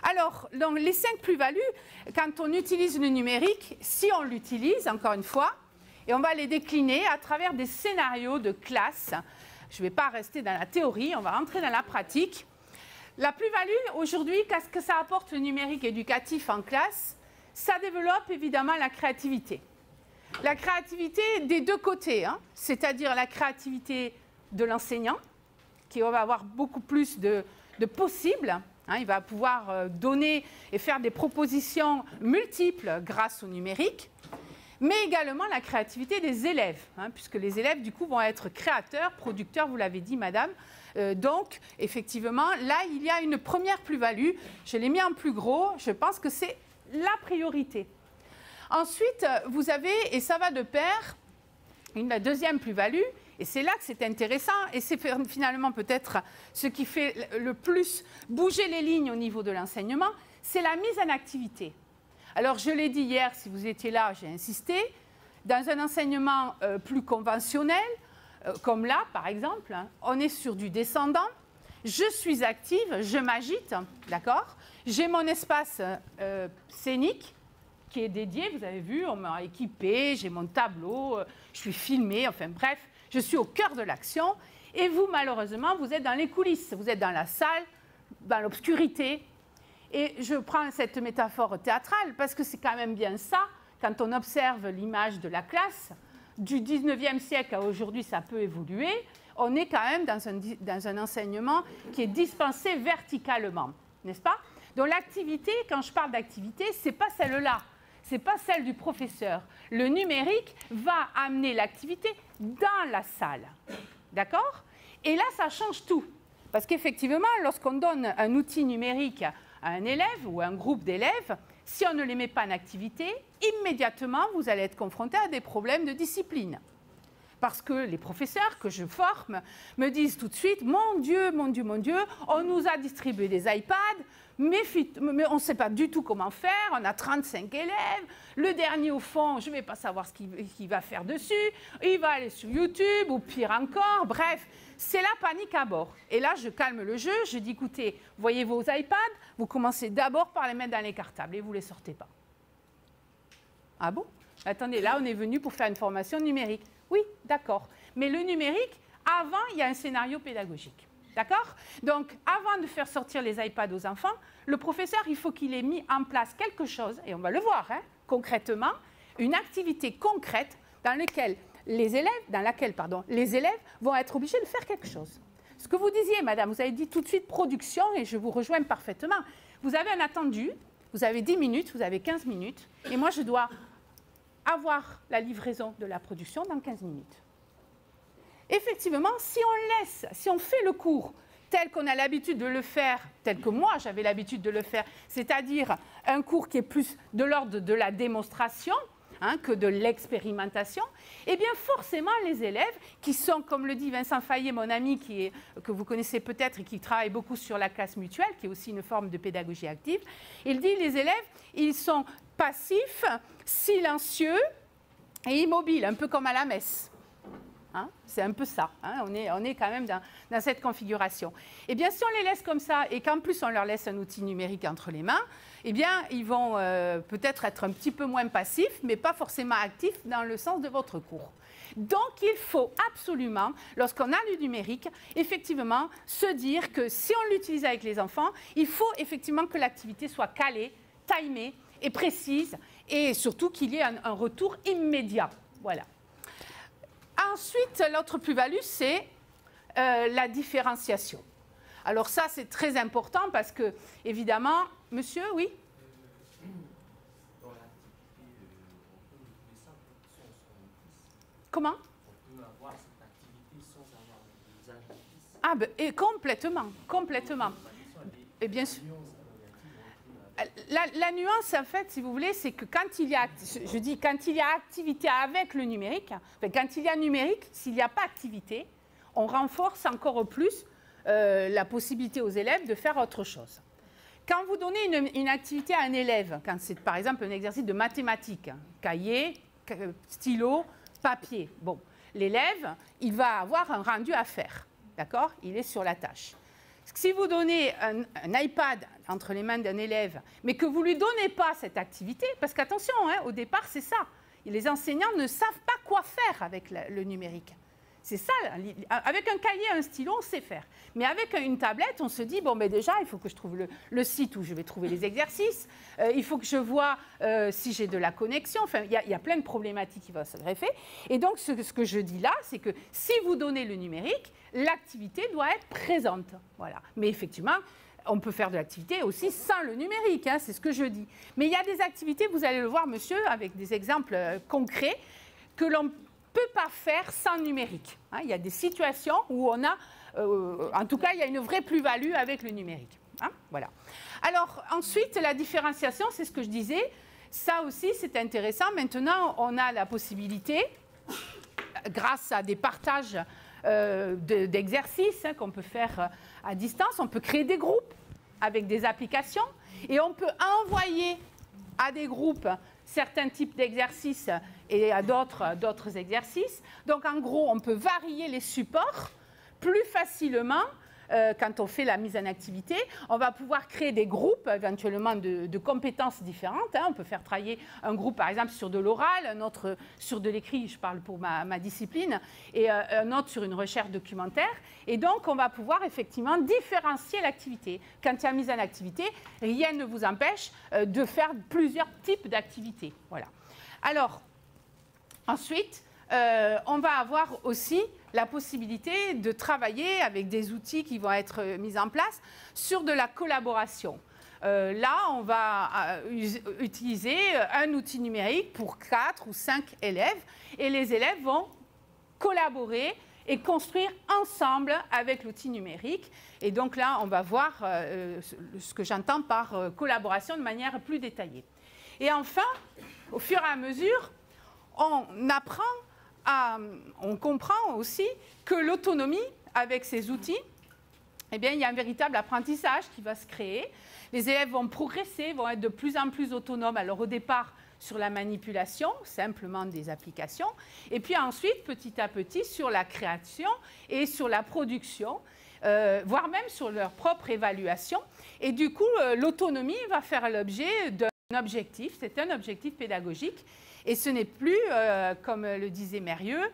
Alors, donc, les 5 plus-values, quand on utilise le numérique, si on l'utilise, encore une fois, et on va les décliner à travers des scénarios de classe. Je ne vais pas rester dans la théorie, on va rentrer dans la pratique. La plus-value, aujourd'hui, qu'est-ce que ça apporte le numérique éducatif en classe? Ça développe évidemment la créativité. La créativité des deux côtés, hein, c'est-à-dire la créativité de l'enseignant, qui va avoir beaucoup plus de possibles. Hein, il va pouvoir donner et faire des propositions multiples grâce au numérique, mais également la créativité des élèves, hein, puisque les élèves, du coup, vont être créateurs, producteurs, vous l'avez dit, madame. Donc, effectivement, là, il y a une première plus-value. Je l'ai mis en plus gros. Je pense que c'est la priorité. Ensuite, vous avez, et ça va de pair, la deuxième plus-value, et c'est là que c'est intéressant, et c'est finalement peut-être ce qui fait le plus bouger les lignes au niveau de l'enseignement, c'est la mise en activité. Alors, je l'ai dit hier, si vous étiez là, j'ai insisté, dans un enseignement plus conventionnel, comme là, par exemple, hein, on est sur du descendant, je suis active, je m'agite, d'accord? J'ai mon espace scénique qui est dédié, vous avez vu, on m'a équipé, j'ai mon tableau, je suis filmée, enfin bref, je suis au cœur de l'action. Et vous, malheureusement, vous êtes dans les coulisses, vous êtes dans la salle, dans l'obscurité. Et je prends cette métaphore théâtrale parce que c'est quand même bien ça, quand on observe l'image de la classe, du 19e siècle à aujourd'hui, ça peut évoluer, on est quand même dans un enseignement qui est dispensé verticalement, n'est-ce pas? Donc l'activité, quand je parle d'activité, ce n'est pas celle-là, ce n'est pas celle du professeur. Le numérique va amener l'activité dans la salle, d'accord? Et là, ça change tout, parce qu'effectivement, lorsqu'on donne un outil numérique à un élève ou à un groupe d'élèves, si on ne les met pas en activité, immédiatement, vous allez être confronté à des problèmes de discipline. Parce que les professeurs que je forme me disent tout de suite « Mon Dieu, mon Dieu, mon Dieu, on nous a distribué des iPads, mais on ne sait pas du tout comment faire, on a 35 élèves, le dernier au fond, je ne vais pas savoir ce qu'il va faire dessus, il va aller sur YouTube ou pire encore, bref, c'est la panique à bord. » Et là, je calme le jeu, je dis « Écoutez, voyez vos iPads, vous commencez d'abord par les mettre dans les cartables et vous ne les sortez pas. » Ah bon? Attendez, là, on est venu pour faire une formation numérique. Oui, d'accord. Mais le numérique, avant, il y a un scénario pédagogique. D'accord? Donc, avant de faire sortir les iPads aux enfants, le professeur, il faut qu'il ait mis en place quelque chose, et on va le voir, hein, concrètement, une activité concrète dans laquelle les élèves vont être obligés de faire quelque chose. Ce que vous disiez, madame, vous avez dit tout de suite production, et je vous rejoins parfaitement. Vous avez un attendu, vous avez 10 minutes, vous avez 15 minutes, et moi, je dois avoir la livraison de la production dans 15 minutes. Effectivement, si on fait le cours tel qu'on a l'habitude de le faire, tel que moi j'avais l'habitude de le faire, c'est-à-dire un cours qui est plus de l'ordre de la démonstration, hein, que de l'expérimentation, eh bien forcément les élèves qui sont, comme le dit Vincent Fayet, mon ami, que vous connaissez peut-être et qui travaille beaucoup sur la classe mutuelle, qui est aussi une forme de pédagogie active, il dit les élèves, ils sont passifs, silencieux et immobiles, un peu comme à la messe. Hein, c'est un peu ça, hein, on est quand même dans cette configuration. Et bien, si on les laisse comme ça et qu'en plus on leur laisse un outil numérique entre les mains, eh bien, ils vont peut-être être un petit peu moins passifs, mais pas forcément actifs dans le sens de votre cours. Donc, il faut absolument, lorsqu'on a du numérique, effectivement, se dire que si on l'utilise avec les enfants, il faut effectivement que l'activité soit calée, timée et précise, et surtout qu'il y ait un retour immédiat. Voilà. Ensuite, l'autre plus-value, c'est la différenciation. Alors ça, c'est très important parce que, évidemment, monsieur, oui? Dans l'activité, on peut trouver ça sans son. Comment? On peut avoir cette activité sans avoir l'usage du fils. Ah, ben, et complètement, complètement. Et bien sûr. La nuance, en fait, si vous voulez, c'est que quand il y a, je dis, quand il y a activité avec le numérique, enfin, quand il y a numérique, s'il n'y a pas activité, on renforce encore plus la possibilité aux élèves de faire autre chose. Quand vous donnez une activité à un élève, quand c'est par exemple un exercice de mathématiques, cahier, stylo, papier, bon, l'élève, il va avoir un rendu à faire, d'accord? Il est sur la tâche. Si vous donnez un iPad entre les mains d'un élève, mais que vous ne lui donnez pas cette activité, parce qu'attention, hein, au départ, c'est ça. Les enseignants ne savent pas quoi faire avec le numérique. C'est ça, avec un cahier, un stylo, on sait faire. Mais avec une tablette, on se dit, bon, mais déjà, il faut que je trouve le site où je vais trouver les exercices, il faut que je vois si j'ai de la connexion, enfin, il y a plein de problématiques qui vont se greffer. Et donc, ce que je dis là, c'est que si vous donnez le numérique, l'activité doit être présente. Voilà. Mais effectivement, on peut faire de l'activité aussi sans le numérique, hein, c'est ce que je dis. Mais il y a des activités, vous allez le voir, monsieur, avec des exemples concrets, que l'on ne peut pas faire sans numérique. Hein, il y a des situations où on a, en tout cas, il y a une vraie plus-value avec le numérique. Hein, voilà. Alors, ensuite, la différenciation, c'est ce que je disais. Ça aussi, c'est intéressant. Maintenant, on a la possibilité, grâce à des partages d'exercices qu'on peut faire à distance, on peut créer des groupes avec des applications et on peut envoyer à des groupes certains types d'exercices et à d'autres exercices. Donc, en gros, on peut varier les supports plus facilement quand on fait la mise en activité. On va pouvoir créer des groupes, éventuellement, de compétences différentes. Hein. On peut faire travailler un groupe, par exemple, sur de l'oral, un autre sur de l'écrit, je parle pour ma discipline, et un autre sur une recherche documentaire. Et donc, on va pouvoir effectivement différencier l'activité. Quand il y a mise en activité, rien ne vous empêche de faire plusieurs types d'activités. Voilà. Alors, ensuite, on va avoir aussi la possibilité de travailler avec des outils qui vont être mis en place sur de la collaboration. Là, on va utiliser un outil numérique pour 4 ou 5 élèves et les élèves vont collaborer et construire ensemble avec l'outil numérique. Et donc là, on va voir ce que j'entends par collaboration de manière plus détaillée. Et enfin, au fur et à mesure, on comprend aussi que l'autonomie, avec ces outils, eh bien, il y a un véritable apprentissage qui va se créer. Les élèves vont progresser, vont être de plus en plus autonomes. Alors au départ, sur la manipulation, simplement des applications, et puis ensuite, petit à petit, sur la création et sur la production, voire même sur leur propre évaluation. Et du coup, l'autonomie va faire l'objet d'un objectif, c'est un objectif pédagogique. Et ce n'est plus, comme le disait Mérieux,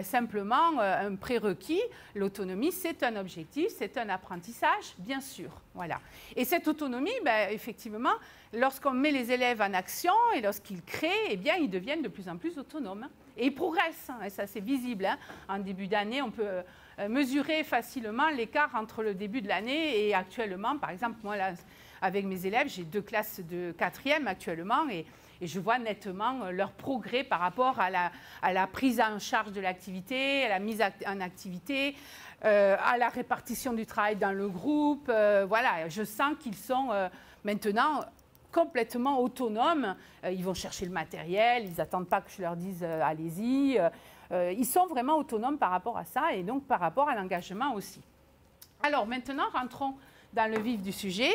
simplement un prérequis. L'autonomie, c'est un objectif, c'est un apprentissage, bien sûr. Voilà. Et cette autonomie, effectivement, lorsqu'on met les élèves en action et lorsqu'ils créent, eh bien, ils deviennent de plus en plus autonomes. Et ils progressent, hein, et ça c'est visible. Hein. En début d'année, on peut mesurer facilement l'écart entre le début de l'année et actuellement. Par exemple, moi, là, avec mes élèves, j'ai 2 classes de 4e actuellement et je vois nettement leur progrès par rapport à la prise en charge de l'activité, à la mise en activité, à la répartition du travail dans le groupe. Voilà, je sens qu'ils sont maintenant complètement autonomes. Ils vont chercher le matériel, ils n'attendent pas que je leur dise allez-y. Ils sont vraiment autonomes par rapport à ça et donc par rapport à l'engagement aussi. Alors maintenant, rentrons dans le vif du sujet.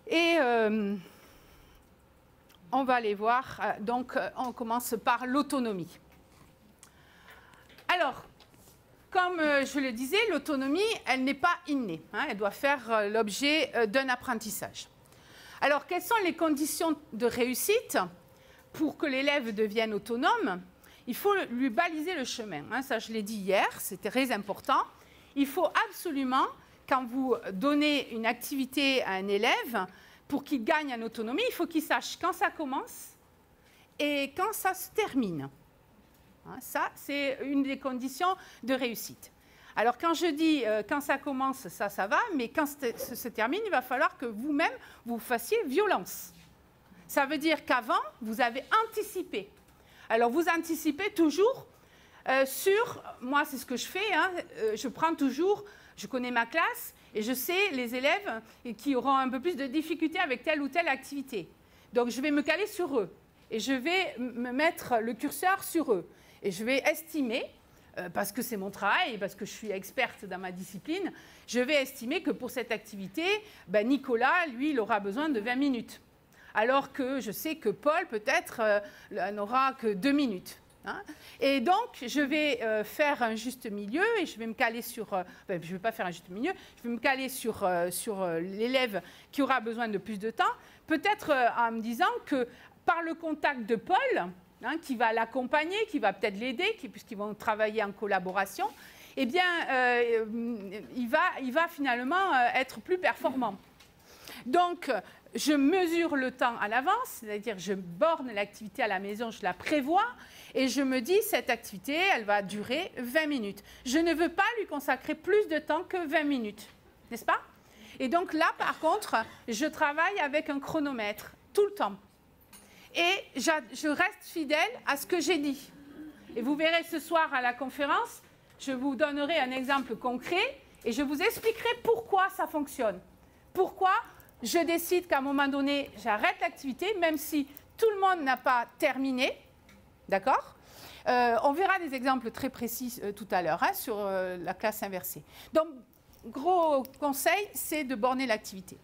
Et on va aller voir. Donc, on commence par l'autonomie. Alors, comme je le disais, l'autonomie, elle n'est pas innée. Hein, elle doit faire l'objet d'un apprentissage. Alors, quelles sont les conditions de réussite pour que l'élève devienne autonome? Il faut lui baliser le chemin. Hein, ça, je l'ai dit hier, c'était très important. Il faut absolument, quand vous donnez une activité à un élève, pour qu'il gagne en autonomie, il faut qu'il sache quand ça commence et quand ça se termine. Hein, ça, c'est une des conditions de réussite. Alors, quand je dis quand ça commence, ça va, mais quand ça se termine, il va falloir que vous-même, vous fassiez violence. Ça veut dire qu'avant, vous avez anticipé. Alors, vous anticipez toujours sur... Moi, c'est ce que je fais. Hein, je prends toujours... Je connais ma classe et je sais les élèves qui auront un peu plus de difficultés avec telle ou telle activité. Donc, je vais me caler sur eux et je vais me mettre le curseur sur eux. Et je vais estimer, parce que c'est mon travail et parce que je suis experte dans ma discipline, je vais estimer que pour cette activité, Nicolas, lui, il aura besoin de 20 minutes. Alors que je sais que Paul, peut-être, n'aura que 2 minutes. hein. Et donc, je vais faire un juste milieu et je vais me caler sur... je ne vais pas faire un juste milieu, je vais me caler sur l'élève qui aura besoin de plus de temps, peut-être en me disant que par le contact de Paul, hein, qui va l'accompagner, qui va peut-être l'aider, puisqu'ils vont travailler en collaboration, eh bien, il va finalement être plus performant. Donc, je mesure le temps à l'avance, c'est-à-dire je borne l'activité à la maison, je la prévois, et je me dis, cette activité, elle va durer 20 minutes. Je ne veux pas lui consacrer plus de temps que 20 minutes, n'est-ce pas? Et donc là, par contre, je travaille avec un chronomètre, tout le temps. Et je reste fidèle à ce que j'ai dit. Et vous verrez ce soir à la conférence, je vous donnerai un exemple concret et je vous expliquerai pourquoi ça fonctionne. Pourquoi je décide qu'à un moment donné, j'arrête l'activité, même si tout le monde n'a pas terminé. D'accord? On verra des exemples très précis tout à l'heure hein, sur la classe inversée. Donc, gros conseil, c'est de borner l'activité.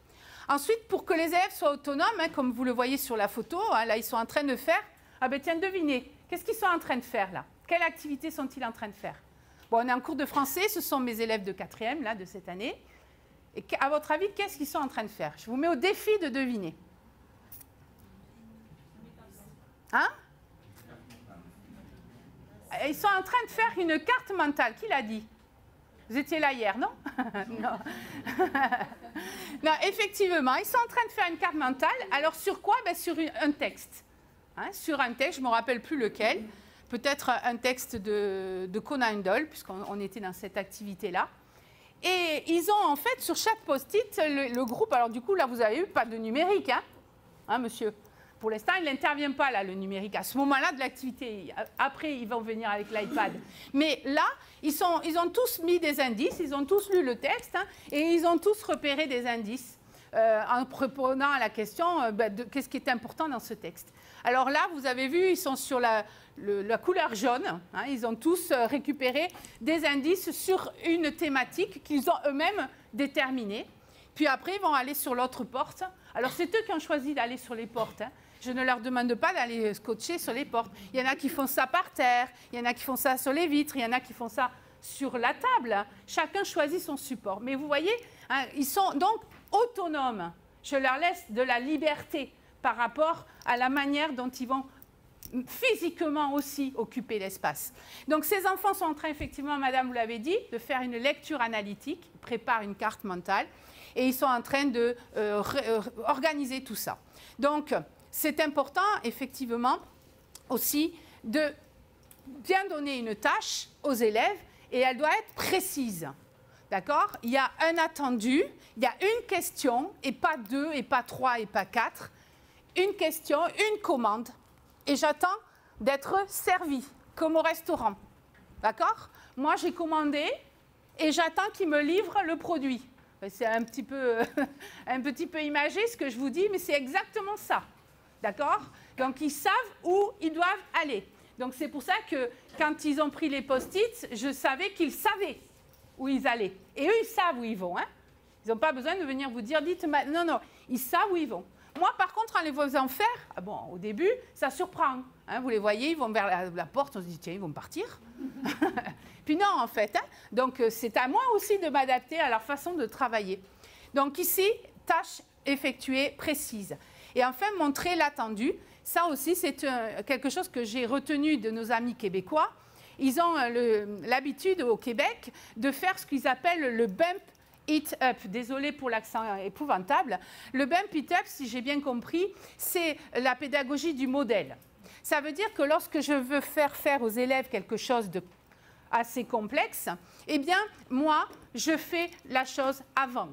Ensuite, pour que les élèves soient autonomes, hein, comme vous le voyez sur la photo, hein, là, ils sont en train de faire... Ah ben tiens, devinez, qu'est-ce qu'ils sont en train de faire là? Quelle activité sont-ils en train de faire? Bon, on est en cours de français, ce sont mes élèves de 4e, là, de cette année. Et à votre avis, qu'est-ce qu'ils sont en train de faire? Je vous mets au défi de deviner. Hein? Ils sont en train de faire une carte mentale. Qui l'a dit? Vous étiez là hier, non? Non. Non, effectivement, ils sont en train de faire une carte mentale. Alors, sur quoi? Ben, sur un texte. Hein, sur un texte, je ne me rappelle plus lequel. Peut-être un texte de Conan Doyle, puisqu'on était dans cette activité-là. Et ils ont en fait, sur chaque post-it, le groupe... Alors, du coup, là, vous avez eu pas de numérique, hein, monsieur? Pour l'instant, il n'intervient pas, là, le numérique. À ce moment-là de l'activité, après, ils vont venir avec l'iPad. Mais là, ils ont tous mis des indices, ils ont tous lu le texte, hein, et ils ont tous repéré des indices en répondant à la question de qu'est-ce qui est important dans ce texte. Alors là, vous avez vu, ils sont sur la couleur jaune. Hein, ils ont tous récupéré des indices sur une thématique qu'ils ont eux-mêmes déterminée. Puis après, ils vont aller sur l'autre porte. Alors, c'est eux qui ont choisi d'aller sur les portes. Hein. Je ne leur demande pas d'aller scotcher sur les portes. Il y en a qui font ça par terre, il y en a qui font ça sur les vitres, il y en a qui font ça sur la table. Hein. Chacun choisit son support. Mais vous voyez, hein, ils sont donc autonomes. Je leur laisse de la liberté par rapport à la manière dont ils vont physiquement aussi occuper l'espace. Donc ces enfants sont en train, effectivement, madame, vous l'avez dit, de faire une lecture analytique, ils préparent une carte mentale et ils sont en train d'organiser tout ça. Donc c'est important, effectivement, aussi de bien donner une tâche aux élèves et elle doit être précise. D'accord? Il y a un attendu, il y a une question et pas 2 et pas 3 et pas 4. Une question, une commande. Et j'attends d'être servi, comme au restaurant. D'accord? Moi, j'ai commandé et j'attends qu'ils me livrent le produit. C'est un petit peu imagé ce que je vous dis, mais c'est exactement ça. D'accord? Donc, ils savent où ils doivent aller. Donc, c'est pour ça que quand ils ont pris les post-it, je savais qu'ils savaient où ils allaient. Et eux, ils savent où ils vont. Hein? Ils n'ont pas besoin de venir vous dire, dites, non, non, ils savent où ils vont. Moi, par contre, en les faisant faire, bon, au début, ça surprend. Hein, vous les voyez, ils vont vers la porte, on se dit, tiens, ils vont partir. Puis non, en fait. Hein, donc, c'est à moi aussi de m'adapter à leur façon de travailler. Donc ici, tâche effectuée précise. Et enfin, montrer l'attendu. Ça aussi, c'est quelque chose que j'ai retenu de nos amis québécois. Ils ont l'habitude au Québec de faire ce qu'ils appellent le bump it up. Désolée pour l'accent épouvantable. Le bump it up, si j'ai bien compris, c'est la pédagogie du modèle. Ça veut dire que lorsque je veux faire aux élèves quelque chose de assez complexe, eh bien, moi, je fais la chose avant.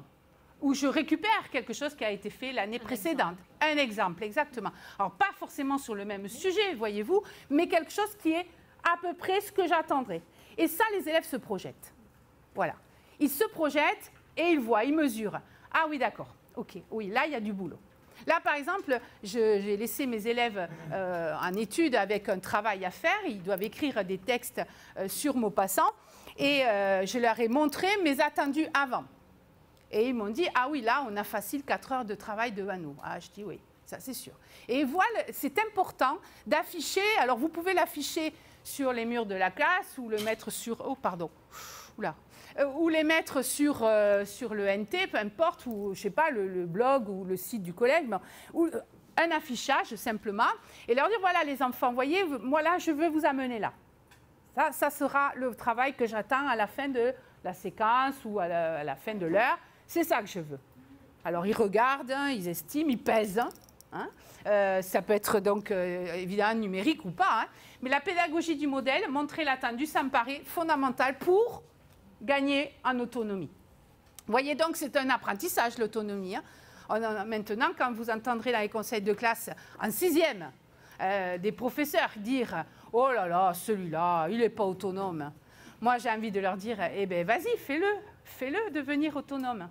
Ou je récupère quelque chose qui a été fait l'année précédente. Un exemple, exactement. Alors, pas forcément sur le même sujet, voyez-vous, mais quelque chose qui est à peu près ce que j'attendrais. Et ça, les élèves se projettent. Voilà. Ils se projettent et ils voient, ils mesurent. Ah oui, d'accord. OK. Oui, là, il y a du boulot. Là, par exemple, j'ai laissé mes élèves en étude avec un travail à faire. Ils doivent écrire des textes sur Maupassant. Et je leur ai montré mes attendus avant. Et ils m'ont dit, ah oui, là, on a facile 4 heures de travail devant nous. Ah, je dis oui, ça c'est sûr. Et voilà, c'est important d'afficher, alors vous pouvez l'afficher sur les murs de la classe ou le mettre sur... Oh, pardon. Oula. Ou les mettre sur le NT, peu importe, ou je sais pas, le blog ou le site du collège, ou un affichage simplement, et leur dire, voilà les enfants, voyez, moi là, je veux vous amener là. Ça sera le travail que j'attends à la fin de la séquence ou à la fin de l'heure. C'est ça que je veux. Alors, ils regardent, hein, ils estiment, ils pèsent. Hein. Ça peut être donc évidemment numérique ou pas. Hein. Mais la pédagogie du modèle, montrer l'attendu, ça me paraît fondamental pour gagner en autonomie. Vous voyez donc, c'est un apprentissage, l'autonomie. Hein. Maintenant, quand vous entendrez dans les conseils de classe en 6e, des professeurs dire « Oh là là, celui-là, il n'est pas autonome ». Moi, j'ai envie de leur dire « Eh bien, vas-y, fais-le devenir autonome.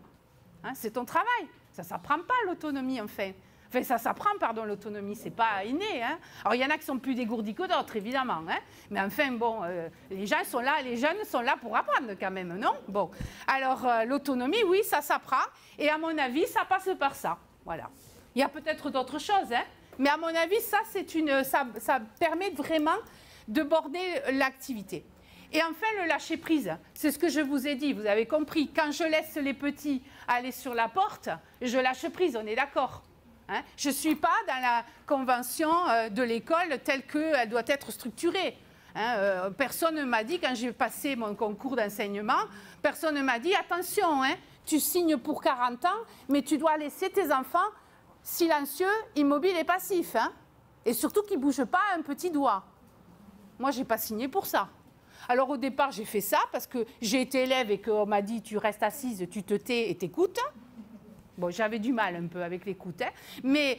Hein, c'est ton travail. Ça ne s'apprend pas, l'autonomie, enfin. Enfin, ça s'apprend, pardon, l'autonomie, c'est pas inné. Hein. Alors, il y en a qui sont plus dégourdis que d'autres, évidemment. Hein. Mais enfin, bon, les gens sont là, les jeunes sont là pour apprendre quand même, non? Bon. Alors, l'autonomie, oui, ça s'apprend. Et à mon avis, ça passe par ça. Voilà. Il y a peut-être d'autres choses, hein. Mais à mon avis, ça permet vraiment de borner l'activité. Et enfin, le lâcher-prise, c'est ce que je vous ai dit, vous avez compris. Quand je laisse les petits aller sur la porte, je lâche prise, on est d'accord. Hein? Je ne suis pas dans la convention de l'école telle qu'elle doit être structurée. Hein? Personne ne m'a dit, quand j'ai passé mon concours d'enseignement, personne ne m'a dit, attention, hein, tu signes pour 40 ans, mais tu dois laisser tes enfants silencieux, immobiles et passifs. Hein? Et surtout qu'ils ne bougent pas un petit doigt. Moi, je n'ai pas signé pour ça. Alors au départ, j'ai fait ça parce que j'ai été élève et qu'on m'a dit tu restes assise, tu te tais et t'écoutes. Bon, j'avais du mal un peu avec l'écoute, hein, mais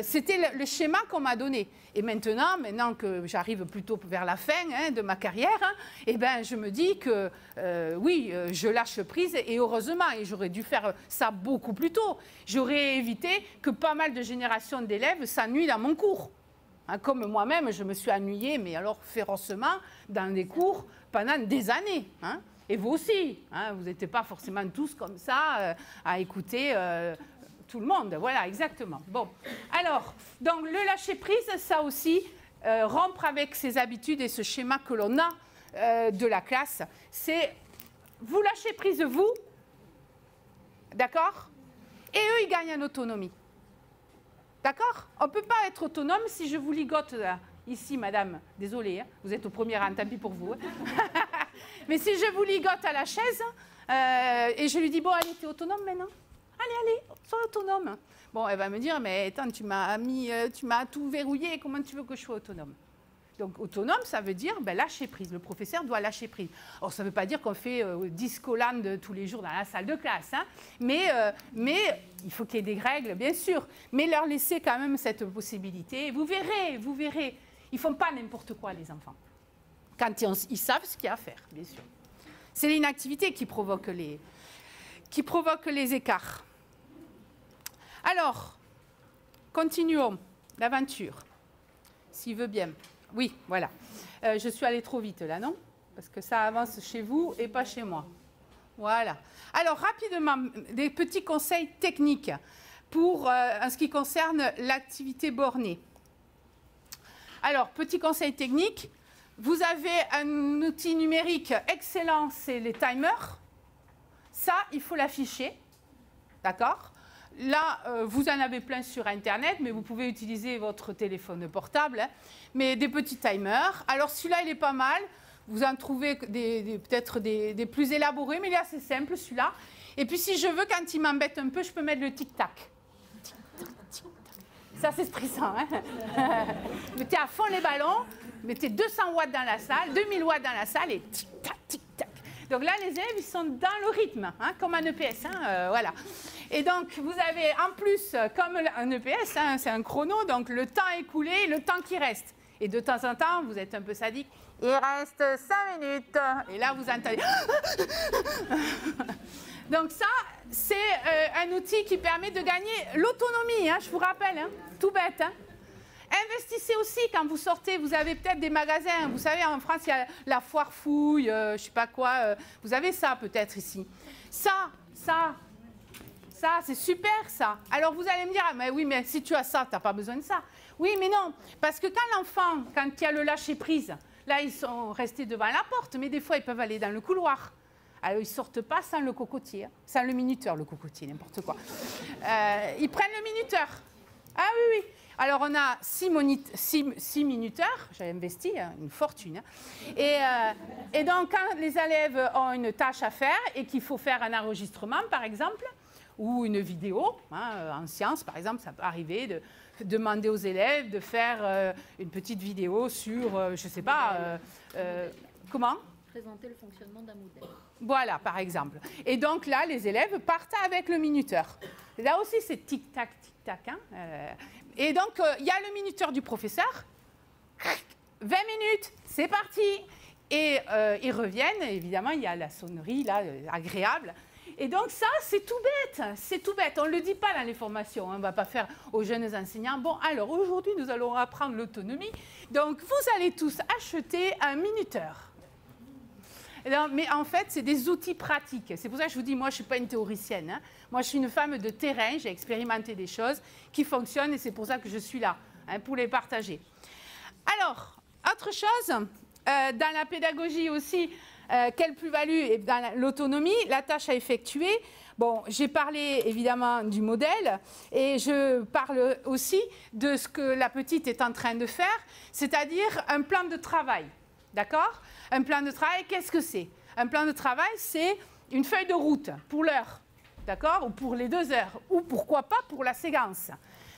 c'était le schéma qu'on m'a donné. Et maintenant que j'arrive plutôt vers la fin hein, de ma carrière, hein, eh ben, je me dis que oui, je lâche prise et heureusement, et j'aurais dû faire ça beaucoup plus tôt. J'aurais évité que pas mal de générations d'élèves s'ennuient dans mon cours. Hein, comme moi-même, je me suis ennuyée, mais alors férocement, dans des cours pendant des années. Hein. Et vous aussi, hein, vous n'étiez pas forcément tous comme ça à écouter tout le monde. Voilà, exactement. Bon, alors, donc le lâcher-prise, ça aussi, rompre avec ces habitudes et ce schéma que l'on a de la classe, c'est vous lâchez prise, vous, d'accord? Et eux, ils gagnent en autonomie. D'accord? On ne peut pas être autonome si je vous ligote là. Ici, madame, désolée, hein, vous êtes au premier rang, tant pis pour vous. Hein. Mais si je vous ligote à la chaise et je lui dis, bon, allez, t'es autonome maintenant? Allez, sois autonome. Bon, elle va me dire, mais attends, tu m'as tout verrouillé, comment tu veux que je sois autonome? Donc, autonome, ça veut dire lâcher prise. Le professeur doit lâcher prise. Alors, ça ne veut pas dire qu'on fait discoland tous les jours dans la salle de classe, hein, mais il faut qu'il y ait des règles, bien sûr. Mais leur laisser quand même cette possibilité. Vous verrez, ils ne font pas n'importe quoi, les enfants. Quand ils savent ce qu'il y a à faire, bien sûr. C'est l'inactivité qui provoque les écarts. Alors, continuons l'aventure, s'il veut bien. Oui, voilà. Je suis allée trop vite là, non? Parce que ça avance chez vous et pas chez moi. Voilà. Alors, rapidement, des petits conseils techniques pour, en ce qui concerne l'activité bornée. Alors, petit conseil technique, vous avez un outil numérique excellent, c'est les timers. Ça, il faut l'afficher, d'accord? Là, vous en avez plein sur Internet, mais vous pouvez utiliser votre téléphone portable. Hein, mais des petits timers. Alors, celui-là, il est pas mal. Vous en trouvez peut-être des plus élaborés, mais il est assez simple, celui-là. Et puis, si je veux, quand il m'embête un peu, je peux mettre le tic-tac. Ça, c'est stressant. Hein. Mettez à fond les ballons, mettez 200 watts dans la salle, 2000 watts dans la salle, et tic-tac, tic-tac. Donc là, les élèves, ils sont dans le rythme, hein, comme un EPS. Hein, voilà. Et donc, vous avez en plus, comme un EPS, hein, c'est un chrono, donc le temps écoulé, le temps qui reste. Et de temps en temps, vous êtes un peu sadique, il reste 5 minutes. Et là, vous entendez... Donc ça, c'est un outil qui permet de gagner l'autonomie, hein, je vous rappelle, hein, tout bête. Hein. Investissez aussi quand vous sortez, vous avez peut-être des magasins. Vous savez, en France, il y a la foire fouille, je ne sais pas quoi. Vous avez ça peut-être ici. Ça, c'est super ça. Alors vous allez me dire, ah, mais oui, mais si tu as ça, tu n'as pas besoin de ça. Oui, mais non, parce que quand l'enfant, quand il y a le lâcher-prise, Là, ils sont restés devant la porte, mais des fois, ils peuvent aller dans le couloir. Alors, ils ne sortent pas sans le cocotier, sans le minuteur, le cocotier, n'importe quoi. Ils prennent le minuteur. Ah oui, oui. Alors, on a 6 minuteurs. J'ai investi une fortune. Et donc, quand les élèves ont une tâche à faire et qu'il faut faire un enregistrement, par exemple, ou une vidéo, en sciences, par exemple, ça peut arriver de demander aux élèves de faire une petite vidéo sur, je ne sais pas, comment ? Présenter le fonctionnement d'un modèle. Voilà, par exemple. Et donc là, les élèves partent avec le minuteur. Là aussi, c'est tic-tac, tic-tac. Hein. Et donc, il y a le minuteur du professeur. 20 minutes, c'est parti. Et ils reviennent, évidemment, il y a la sonnerie, là, agréable. Et donc ça, c'est tout bête, c'est tout bête. On ne le dit pas dans les formations, on ne va pas faire aux jeunes enseignants. Bon, alors aujourd'hui, nous allons apprendre l'autonomie. Donc, vous allez tous acheter un minuteur. Non, mais en fait, c'est des outils pratiques. C'est pour ça que je vous dis, moi, je ne suis pas une théoricienne. Hein. Moi, je suis une femme de terrain. J'ai expérimenté des choses qui fonctionnent et c'est pour ça que je suis là, pour les partager. Alors, autre chose, dans la pédagogie aussi, quelle plus-value et dans l'autonomie, la tâche à effectuer. Bon, j'ai parlé évidemment du modèle et je parle aussi de ce que la petite est en train de faire, c'est-à-dire un plan de travail. D'accord ? Un plan de travail, qu'est-ce que c'est? Un plan de travail, c'est une feuille de route pour l'heure, d'accord? Ou pour les 2 heures, ou pourquoi pas pour la séquence.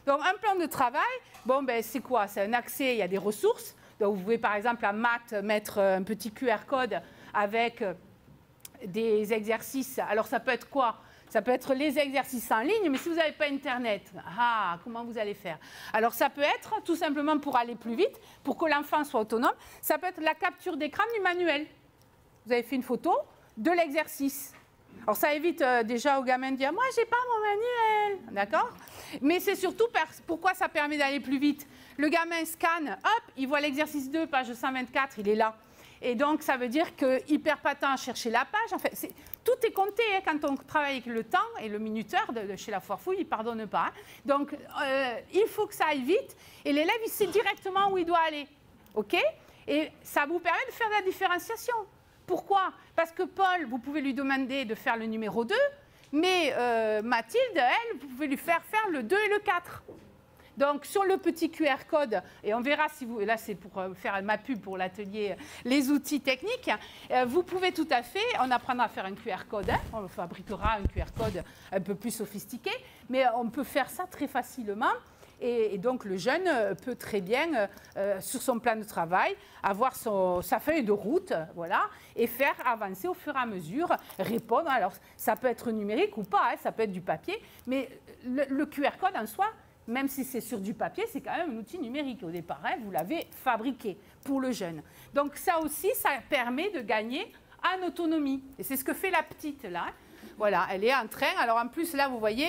Donc, un plan de travail, bon, ben, c'est quoi? C'est un accès, il y a des ressources. Donc, vous pouvez, par exemple, en maths, mettre un petit QR code avec des exercices. Alors, ça peut être quoi? Ça peut être les exercices en ligne, mais si vous n'avez pas Internet, comment vous allez faire? Alors, ça peut être tout simplement pour aller plus vite, pour que l'enfant soit autonome. Ça peut être la capture d'écran du manuel. Vous avez fait une photo de l'exercice. Alors, ça évite déjà aux gamins de dire « Moi, je n'ai pas mon manuel ». D'accord? Mais c'est surtout pourquoi ça permet d'aller plus vite. Le gamin scanne, hop, il voit l'exercice 2, page 124, il est là. Et donc, ça veut dire qu'il ne perd pas de temps à chercher la page. En fait, tout est compté hein, quand on travaille avec le temps. Et le minuteur de chez La Foire Fouille, il ne pardonne pas. Hein. Donc, il faut que ça aille vite. Et l'élève, il sait directement où il doit aller. OK? Et ça vous permet de faire de la différenciation. Pourquoi? Parce que Paul, vous pouvez lui demander de faire le numéro 2. Mais Mathilde, elle, vous pouvez lui faire le 2 et le 4. Donc, sur le petit QR code, et on verra si vous... Là, c'est pour faire ma pub pour l'atelier les outils techniques. Vous pouvez tout à fait... On apprendra à faire un QR code. Hein, on fabriquera un QR code un peu plus sophistiqué. Mais on peut faire ça très facilement. Et donc, le jeune peut très bien, sur son plan de travail, avoir sa feuille de route, voilà, et faire avancer au fur et à mesure, répondre. Alors, ça peut être numérique ou pas, hein, ça peut être du papier. Mais le QR code en soi... Même si c'est sur du papier, c'est quand même un outil numérique. Au départ, hein, vous l'avez fabriqué pour le jeune. Donc ça aussi, ça permet de gagner en autonomie. Et c'est ce que fait la petite, là. Voilà, elle est en train. Alors en plus, là, vous voyez,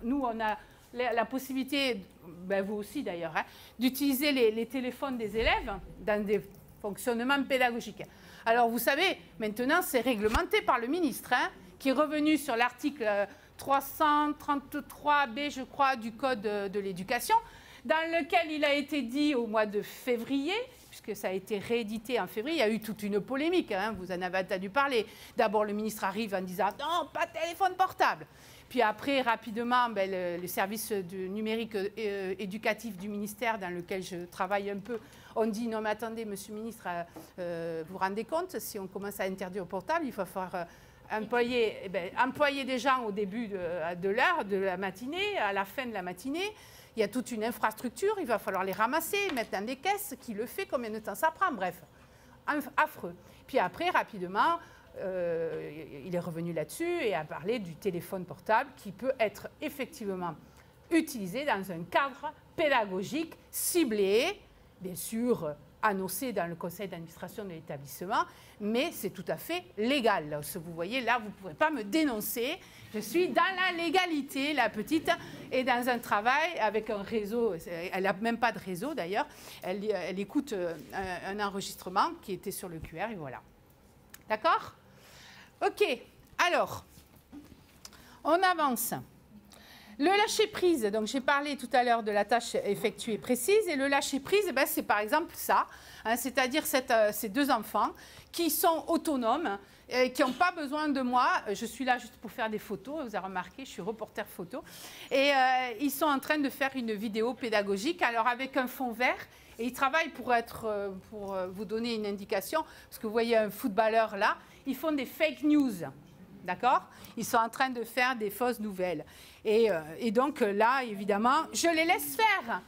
nous, on a la possibilité, ben vous aussi d'ailleurs, hein, d'utiliser les téléphones des élèves dans des fonctionnements pédagogiques. Alors vous savez, maintenant, c'est réglementé par le ministre, hein, qui est revenu sur l'article 333B, je crois, du Code de l'éducation, dans lequel il a été dit au mois de février, puisque ça a été réédité en février, il y a eu toute une polémique, hein, vous en avez entendu parler. D'abord, le ministre arrive en disant « Non, pas de téléphone portable ». Puis après, rapidement, le service du numérique éducatif du ministère, dans lequel je travaille un peu, on dit « Non, mais attendez, monsieur le ministre, vous vous rendez compte, si on commence à interdire le portable, il va falloir... employer des gens au début de l'heure, de la matinée, à la fin de la matinée. Il y a toute une infrastructure, il va falloir les ramasser, mettre dans des caisses. Qui le fait? Combien de temps ça prend? Bref, affreux. Puis après, rapidement, il est revenu là-dessus et a parlé du téléphone portable qui peut être effectivement utilisé dans un cadre pédagogique ciblé, bien sûr, annoncé dans le conseil d'administration de l'établissement, mais c'est tout à fait légal. Là, vous voyez, là, vous ne pourrez pas me dénoncer. Je suis dans la légalité, la petite, et dans un travail avec un réseau. Elle n'a même pas de réseau, d'ailleurs. Elle écoute un enregistrement qui était sur le QR, et voilà. D'accord? OK. Alors, on avance. Le lâcher-prise, donc j'ai parlé tout à l'heure de la tâche effectuée précise, et le lâcher-prise, ben, c'est par exemple ça, hein, c'est-à-dire ces deux enfants qui sont autonomes, qui n'ont pas besoin de moi. Je suis là juste pour faire des photos, vous avez remarqué, je suis reporter photo. Et ils sont en train de faire une vidéo pédagogique, alors avec un fond vert, et ils travaillent pour vous donner une indication, parce que vous voyez un footballeur là, ils font des fake news. D'accord? Ils sont en train de faire des fausses nouvelles. Et donc là, évidemment, je les laisse faire.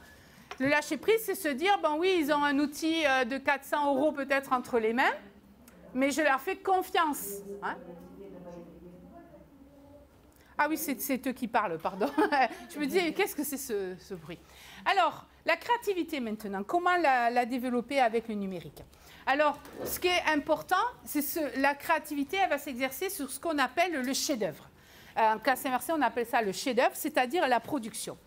Le lâcher-prise, c'est se dire, bon oui, ils ont un outil de 400 € peut-être entre les mains, mais je leur fais confiance. Hein? Ah oui, c'est eux qui parlent, pardon. Je me disais, qu'est-ce que c'est ce bruit? Alors, la créativité maintenant, comment la développer avec le numérique? Alors, ce qui est important, c'est la créativité, elle va s'exercer sur ce qu'on appelle le chef-d'œuvre. En classe inversée, on appelle ça le chef-d'œuvre, c'est-à-dire la production.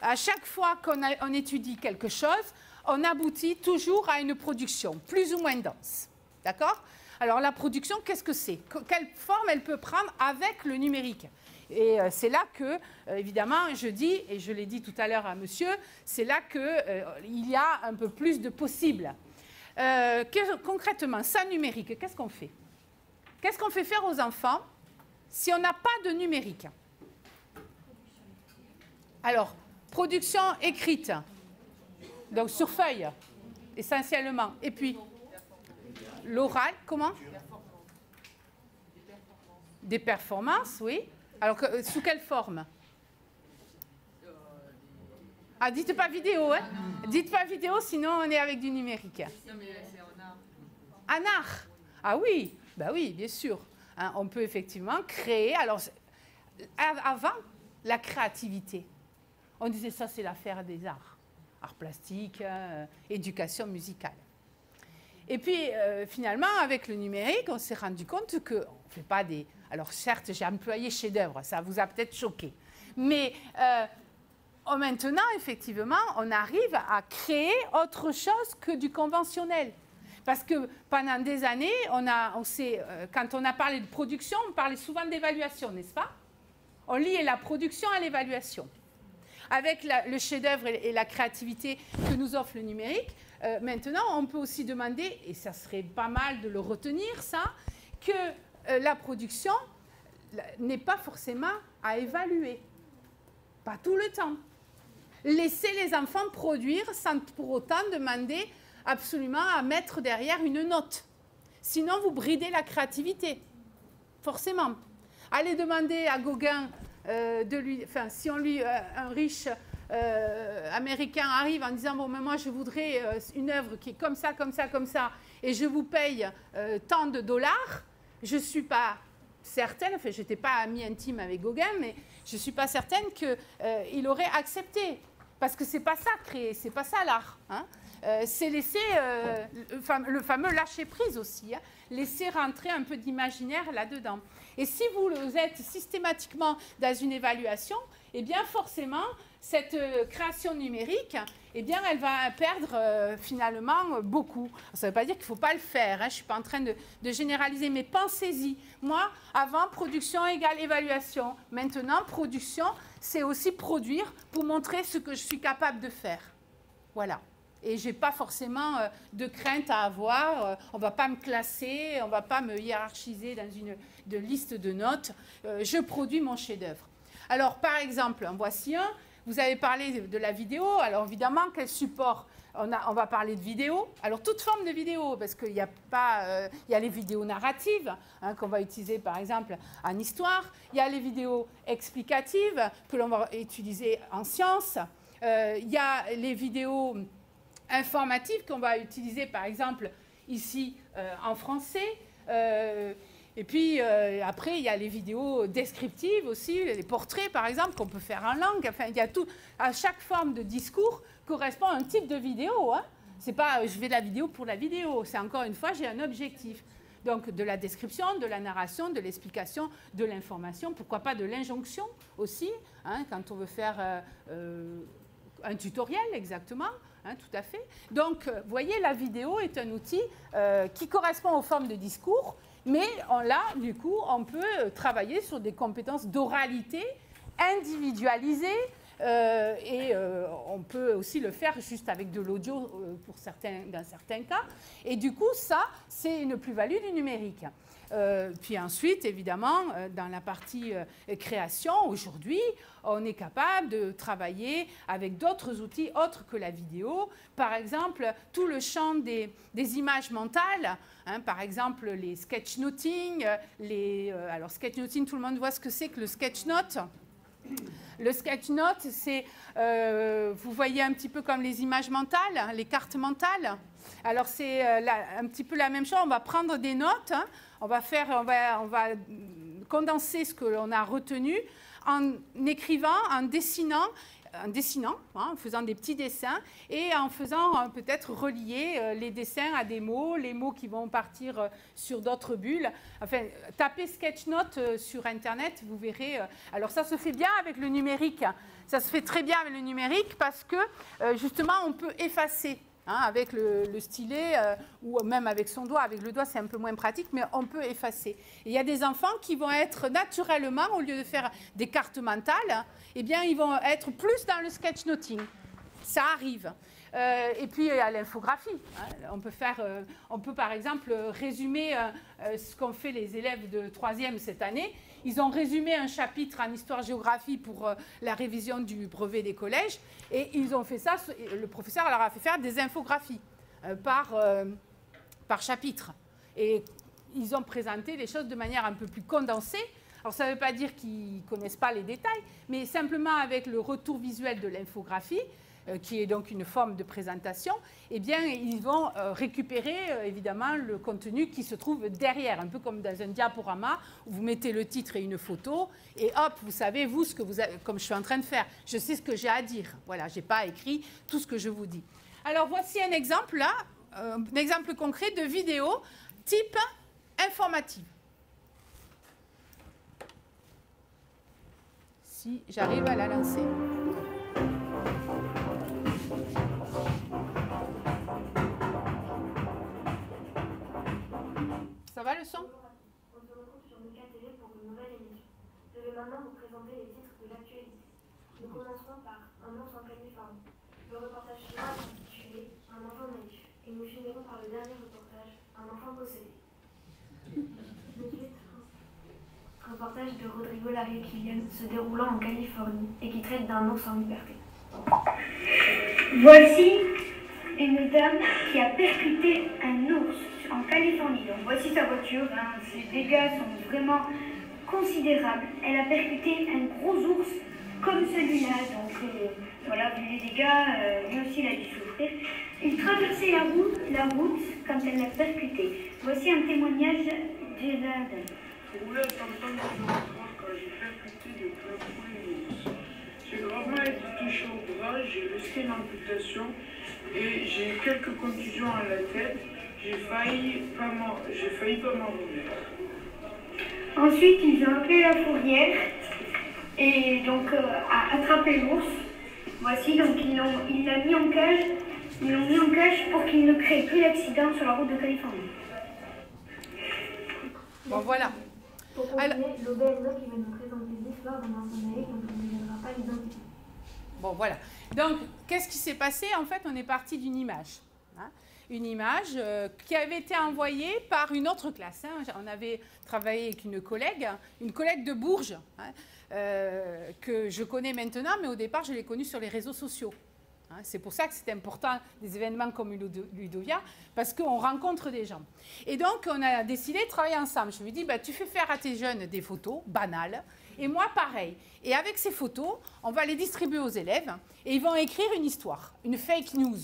À chaque fois qu'on étudie quelque chose, on aboutit toujours à une production, plus ou moins dense. D'accord? Alors, la production, qu'est-ce que c'est? Quelle forme elle peut prendre avec le numérique? Et c'est là que, évidemment, je dis, et je l'ai dit tout à l'heure à monsieur, c'est là qu'il y a un peu plus de possibles. Concrètement, ça numérique, qu'est-ce qu'on fait? Qu'est-ce qu'on fait faire aux enfants si on n'a pas de numérique? Alors, production écrite, donc sur feuille, essentiellement. Et puis, l'oral, comment? Des performances, oui. Alors, sous quelle forme? Ah, dites pas vidéo, hein? Dites pas vidéo, sinon on est avec du numérique. Non, mais c'est en art. En art? Ah oui, bah oui, bien sûr. Hein, on peut effectivement créer. Alors, avant, la créativité, on disait ça, c'est l'affaire des arts. Arts plastiques, éducation musicale. Et puis, finalement, avec le numérique, on s'est rendu compte qu'on ne fait pas des... Alors, certes, j'ai employé chef-d'œuvre, ça vous a peut-être choqué. Mais maintenant, effectivement, on arrive à créer autre chose que du conventionnel. Parce que pendant des années, quand on a parlé de production, on parlait souvent d'évaluation, n'est-ce pas? On liait la production à l'évaluation. Avec le chef-d'œuvre et la créativité que nous offre le numérique, maintenant, on peut aussi demander, et ça serait pas mal de le retenir, ça, que la production n'est pas forcément à évaluer. Pas tout le temps. Laissez les enfants produire sans pour autant demander absolument à mettre derrière une note. Sinon, vous bridez la créativité. Forcément. Allez demander à Gauguin si un riche américain arrive en disant bon, mais moi je voudrais une œuvre qui est comme ça, comme ça, comme ça, et je vous paye tant de dollars, je ne suis pas certaine, enfin je n'étais pas amie intime avec Gauguin, mais je ne suis pas certaine qu'il aurait accepté. Parce que ce n'est pas ça créer, ce n'est pas ça l'art. Hein. C'est laisser le fameux lâcher-prise aussi, hein, laisser rentrer un peu d'imaginaire là-dedans. Et si vous êtes systématiquement dans une évaluation, eh bien forcément, cette création numérique, eh bien, elle va perdre finalement beaucoup. Ça ne veut pas dire qu'il ne faut pas le faire, hein, je ne suis pas en train de généraliser, mais pensez-y. Moi, avant, production égale évaluation. Maintenant, production, c'est aussi produire pour montrer ce que je suis capable de faire. Voilà. Et je n'ai pas forcément de crainte à avoir. On ne va pas me classer, on ne va pas me hiérarchiser dans une liste de notes. Je produis mon chef-d'œuvre. Alors, par exemple, en voici un. Vous avez parlé de la vidéo. Alors, évidemment, quel support? On va parler de vidéo. Alors, toute forme de vidéo, parce qu'il y a les vidéos narratives, hein, qu'on va utiliser, par exemple, en histoire. Il y a les vidéos explicatives que l'on va utiliser en sciences. Il y a les vidéos informatives qu'on va utiliser, par exemple, ici, en français. Et puis, après, il y a les vidéos descriptives aussi, les portraits, par exemple, qu'on peut faire en langue. Enfin, il y a tout. À chaque forme de discours correspond à un type de vidéo. Hein. C'est pas je fais de la vidéo pour la vidéo. C'est encore une fois, j'ai un objectif. Donc, de la description, de la narration, de l'explication, de l'information. Pourquoi pas de l'injonction aussi, hein, quand on veut faire un tutoriel, exactement. Hein, tout à fait. Donc, vous voyez, la vidéo est un outil qui correspond aux formes de discours. Mais là, du coup, on peut travailler sur des compétences d'oralité individualisé. On peut aussi le faire juste avec de l'audio dans certains cas. Et du coup, ça, c'est une plus-value du numérique. Puis ensuite, évidemment, dans la partie création, aujourd'hui, on est capable de travailler avec d'autres outils autres que la vidéo. Par exemple, tout le champ des images mentales, hein, par exemple les sketchnoting. Alors, sketchnoting, tout le monde voit ce que c'est que le sketchnote. Le sketchnote, c'est, vous voyez un petit peu comme les images mentales, hein, les cartes mentales. Alors, c'est un petit peu la même chose. On va prendre des notes, hein, on va condenser ce que l'on a retenu en écrivant, en dessinant, hein, en faisant des petits dessins et en faisant peut-être relier les dessins à des mots, les mots qui vont partir sur d'autres bulles. Enfin, tapez Sketchnote sur Internet, vous verrez. Alors ça se fait bien avec le numérique. Ça se fait très bien avec le numérique parce que justement, on peut effacer. Hein, avec le stylet ou même avec son doigt. Avec le doigt, c'est un peu moins pratique, mais on peut effacer. Et il y a des enfants qui vont être naturellement, au lieu de faire des cartes mentales, eh bien, ils vont être plus dans le sketchnoting. Ça arrive. Et puis, il y a l'infographie. Hein. On peut, par exemple, résumer ce qu'ont fait les élèves de 3e cette année. Ils ont résumé un chapitre en histoire-géographie pour la révision du brevet des collèges. Et ils ont fait ça, le professeur leur a fait faire des infographies par chapitre. Et ils ont présenté les choses de manière un peu plus condensée. Alors, ça ne veut pas dire qu'ils ne connaissent pas les détails, mais simplement avec le retour visuel de l'infographie, qui est donc une forme de présentation, eh bien, ils vont récupérer évidemment le contenu qui se trouve derrière, un peu comme dans un diaporama où vous mettez le titre et une photo, et hop, vous savez, vous, ce que vous avez, comme je suis en train de faire, je sais ce que j'ai à dire. Voilà, je n'ai pas écrit tout ce que je vous dis. Alors, voici un exemple là, un exemple concret de vidéo type informative. Si j'arrive à la lancer. Ça va le son? On se retrouve sur Mika TV pour une nouvelle émission. Je vais maintenant vous présenter les titres de l'actualité. Nous commencerons par Un ours en Californie. Le reportage suivant est intitulé Un enfant naïf. Et nous finirons par le dernier reportage, Un enfant possédé. De suite, reportage de Rodrigo Larry-Killian se déroulant en Californie et qui traite d'un ours en liberté. Voici une dame qui a percuté un ours en Californie. Donc voici sa voiture, hein. Ses dégâts sont vraiment considérables. Elle a percuté un gros ours comme celui-là. Donc voilà, vu les dégâts, lui aussi il a dû souffrir. Il traversait la route quand elle l'a percuté. Voici un témoignage d'Elad. Je voulais t'entendre quand j'ai percuté de plein fouet l'ours. J'ai gravement été touché au bras, j'ai risqué une amputation et j'ai eu quelques contusions à la tête. J'ai failli pas m'en remettre. Ensuite, ils ont appelé la fourrière et donc a attrapé l'ours. Voici, donc ils l'ont mis en cage. Ils l'ont mis en cage pour qu'il ne crée plus d'accident sur la route de Californie. Bon, voilà. Pour continuer, l'OBNE qui va nous présenter l'histoire d'un enfant naïf dont on ne viendra pas l'identifier. Bon, voilà. Donc, qu'est-ce qui s'est passé? En fait, on est parti d'une image. Hein, une image qui avait été envoyée par une autre classe. Hein. On avait travaillé avec une collègue de Bourges, hein, que je connais maintenant, mais au départ, je l'ai connue sur les réseaux sociaux. Hein. C'est pour ça que c'est important, des événements comme Ludovia, parce qu'on rencontre des gens. Et donc, on a décidé de travailler ensemble. Je lui ai dit, bah, tu fais faire à tes jeunes des photos banales, et moi, pareil. Et avec ces photos, on va les distribuer aux élèves, et ils vont écrire une histoire, une fake news.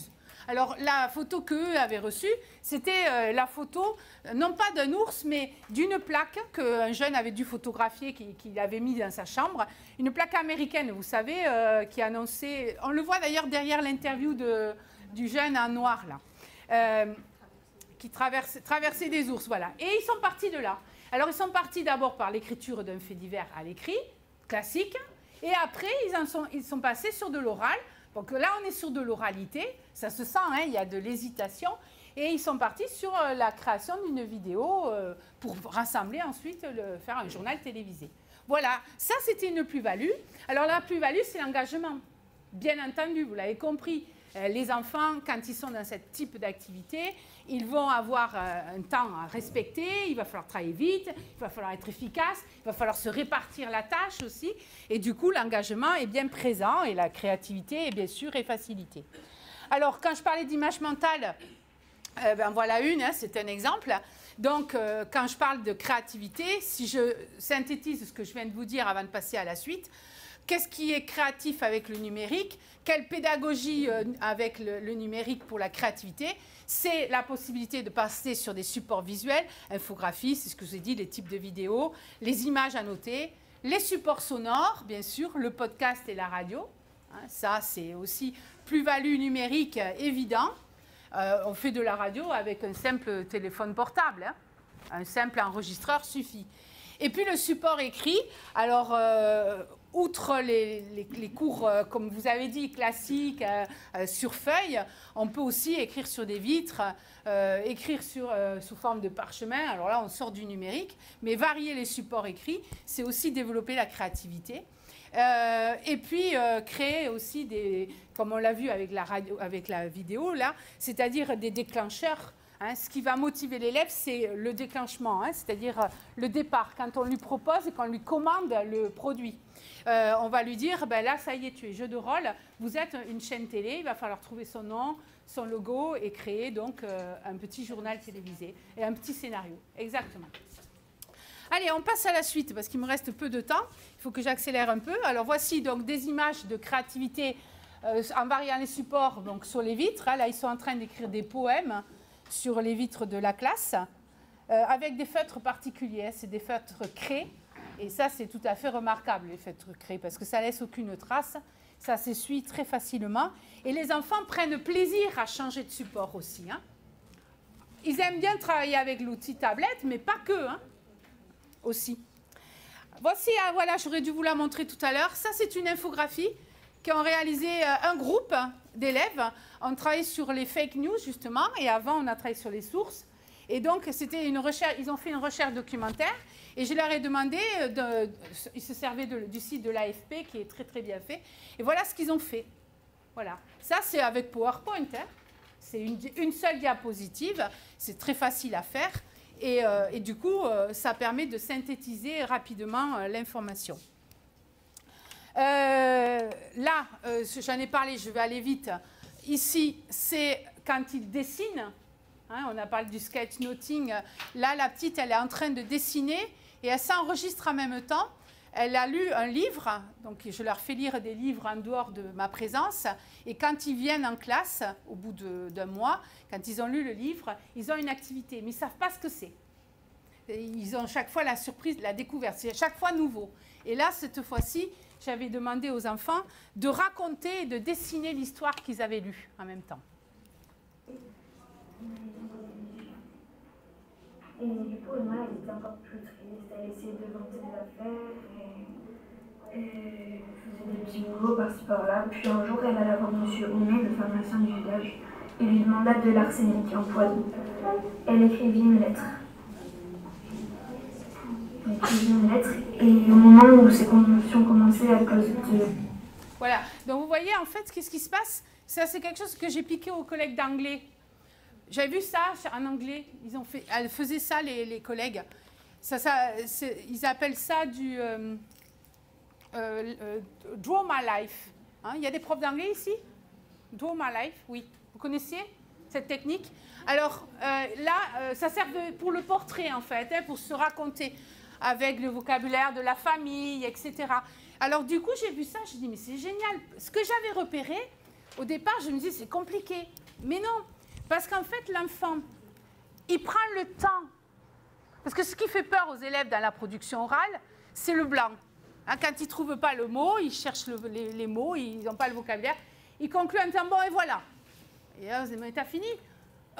Alors, la photo qu'eux avaient reçue, c'était la photo, non pas d'un ours, mais d'une plaque qu'un jeune avait dû photographier, qu'il avait mis dans sa chambre. Une plaque américaine, vous savez, qui annonçait... On le voit d'ailleurs derrière l'interview du jeune en noir, là, qui traversait des ours, voilà. Et ils sont partis de là. Alors, ils sont partis d'abord par l'écriture d'un fait divers à l'écrit, classique, et après, ils sont passés sur de l'oral. Donc là, on est sur de l'oralité, ça se sent, hein, il y a de l'hésitation, et ils sont partis sur la création d'une vidéo pour rassembler ensuite, faire un journal télévisé. Voilà, ça c'était une plus-value. Alors la plus-value, c'est l'engagement. Bien entendu, vous l'avez compris, les enfants, quand ils sont dans ce type d'activité, ils vont avoir un temps à respecter, il va falloir travailler vite, il va falloir être efficace, il va falloir se répartir la tâche aussi. Et du coup, l'engagement est bien présent et la créativité, est bien sûr, est facilitée. Alors, quand je parlais d'image mentale, ben voilà une, hein, c'est un exemple. Donc, quand je parle de créativité, si je synthétise ce que je viens de vous dire avant de passer à la suite, qu'est-ce qui est créatif avec le numérique? Quelle pédagogie avec le numérique pour la créativité? C'est la possibilité de passer sur des supports visuels, infographie, c'est ce que je vous ai dit, les types de vidéos, les images à noter, les supports sonores, bien sûr, le podcast et la radio. Hein, ça, c'est aussi plus-value numérique évident. On fait de la radio avec un simple téléphone portable. Hein. Un simple enregistreur suffit. Et puis le support écrit, alors outre les cours, comme vous avez dit, classiques sur feuille, on peut aussi écrire sur des vitres, écrire sous forme de parchemin. Alors là, on sort du numérique, mais varier les supports écrits, c'est aussi développer la créativité. Et puis créer aussi comme on l'a vu avec la radio, avec la vidéo là, c'est-à-dire des déclencheurs. Hein, ce qui va motiver l'élève, c'est le déclenchement, hein, c'est-à-dire le départ. Quand on lui propose et qu'on lui commande le produit, on va lui dire, ben là, ça y est, tu es jeu de rôle, vous êtes une chaîne télé, il va falloir trouver son nom, son logo et créer donc un petit journal télévisé et un petit scénario. Exactement. Allez, on passe à la suite parce qu'il me reste peu de temps. Il faut que j'accélère un peu. Alors voici donc des images de créativité en variant les supports donc sur les vitres. Là, ils sont en train d'écrire des poèmes sur les vitres de la classe avec des feutres particuliers. C'est des feutres craies. Et ça, c'est tout à fait remarquable, les feutres craies, parce que ça ne laisse aucune trace. Ça s'essuie très facilement. Et les enfants prennent plaisir à changer de support aussi. Hein. Ils aiment bien travailler avec l'outil tablette, mais pas que. Hein. Aussi. Voici, voilà, j'aurais dû vous la montrer tout à l'heure. Ça, c'est une infographie qu'ont réalisé un groupe d'élèves. On travaille sur les fake news, justement, et avant, on a travaillé sur les sources. Et donc, c'était une recherche, ils ont fait une recherche documentaire, et je leur ai demandé, ils se servaient du site de l'AFP, qui est très, très bien fait, et voilà ce qu'ils ont fait. Voilà. Ça, c'est avec PowerPoint. Hein. C'est une seule diapositive, c'est très facile à faire. Et du coup, ça permet de synthétiser rapidement l'information. Là, j'en ai parlé, je vais aller vite. Ici, c'est quand ils dessinent. Hein, on a parlé du sketchnoting. Là, la petite, elle est en train de dessiner et elle s'enregistre en même temps. Elle a lu un livre, donc je leur fais lire des livres en dehors de ma présence. Et quand ils viennent en classe, au bout d'un mois, quand ils ont lu le livre, ils ont une activité, mais ils ne savent pas ce que c'est. Ils ont chaque fois la surprise, la découverte, c'est chaque fois nouveau. Et là, cette fois-ci, j'avais demandé aux enfants de raconter et de dessiner l'histoire qu'ils avaient lue en même temps. Et du coup, Emma, elle était encore plus triste. Elle essayait de vanter des affaires et faisait des petits boulots par-ci par-là. Puis un jour, elle alla voir Monsieur Oumé, le pharmacien du village, et lui demanda de l'arsenic en poison. Elle écrivit une lettre. Elle écrivit une lettre et au moment où ses convulsions commençaient à cause de... Voilà. Donc vous voyez, en fait, qu'est-ce qui se passe? Ça, c'est quelque chose que j'ai piqué aux collègues d'anglais. J'avais vu ça en anglais. Elles faisaient ça, les collègues. Ils appellent ça du Draw My Life. Hein, il y a des profs d'anglais ici? Draw My Life, oui. Vous connaissiez cette technique? Alors là, ça sert pour le portrait, en fait, hein, pour se raconter avec le vocabulaire de la famille, etc. Alors du coup, j'ai vu ça, je me dis, mais c'est génial. Ce que j'avais repéré, au départ, je me disais, c'est compliqué. Mais non. Parce qu'en fait, l'enfant, il prend le temps. Parce que ce qui fait peur aux élèves dans la production orale, c'est le blanc. Hein, quand ils ne trouvent pas le mot, ils cherchent les mots, ils n'ont pas le vocabulaire. Ils concluent en disant, bon, et voilà. Et là, vous dites, mais t'as fini?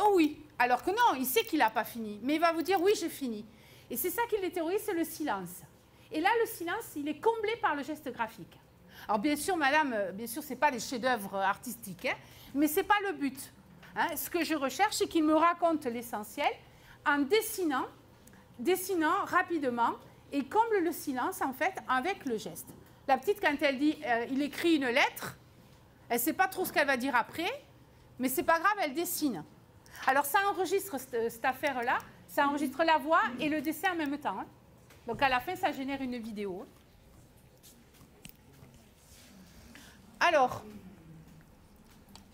Oh oui. Alors que non, il sait qu'il n'a pas fini. Mais il va vous dire, oui, j'ai fini. Et c'est ça qui les terrorise, c'est le silence. Et là, le silence, il est comblé par le geste graphique. Alors bien sûr, madame, bien sûr, ce n'est pas des chefs-d'œuvre artistiques, hein, mais ce n'est pas le but. Hein, ce que je recherche, c'est qu'il me raconte l'essentiel en dessinant rapidement et comble le silence, en fait, avec le geste. La petite, quand elle dit il écrit une lettre, elle ne sait pas trop ce qu'elle va dire après, mais ce n'est pas grave, elle dessine. Alors, ça enregistre cette affaire-là, ça enregistre la voix et le dessin en même temps. Hein. Donc, à la fin, ça génère une vidéo. Alors,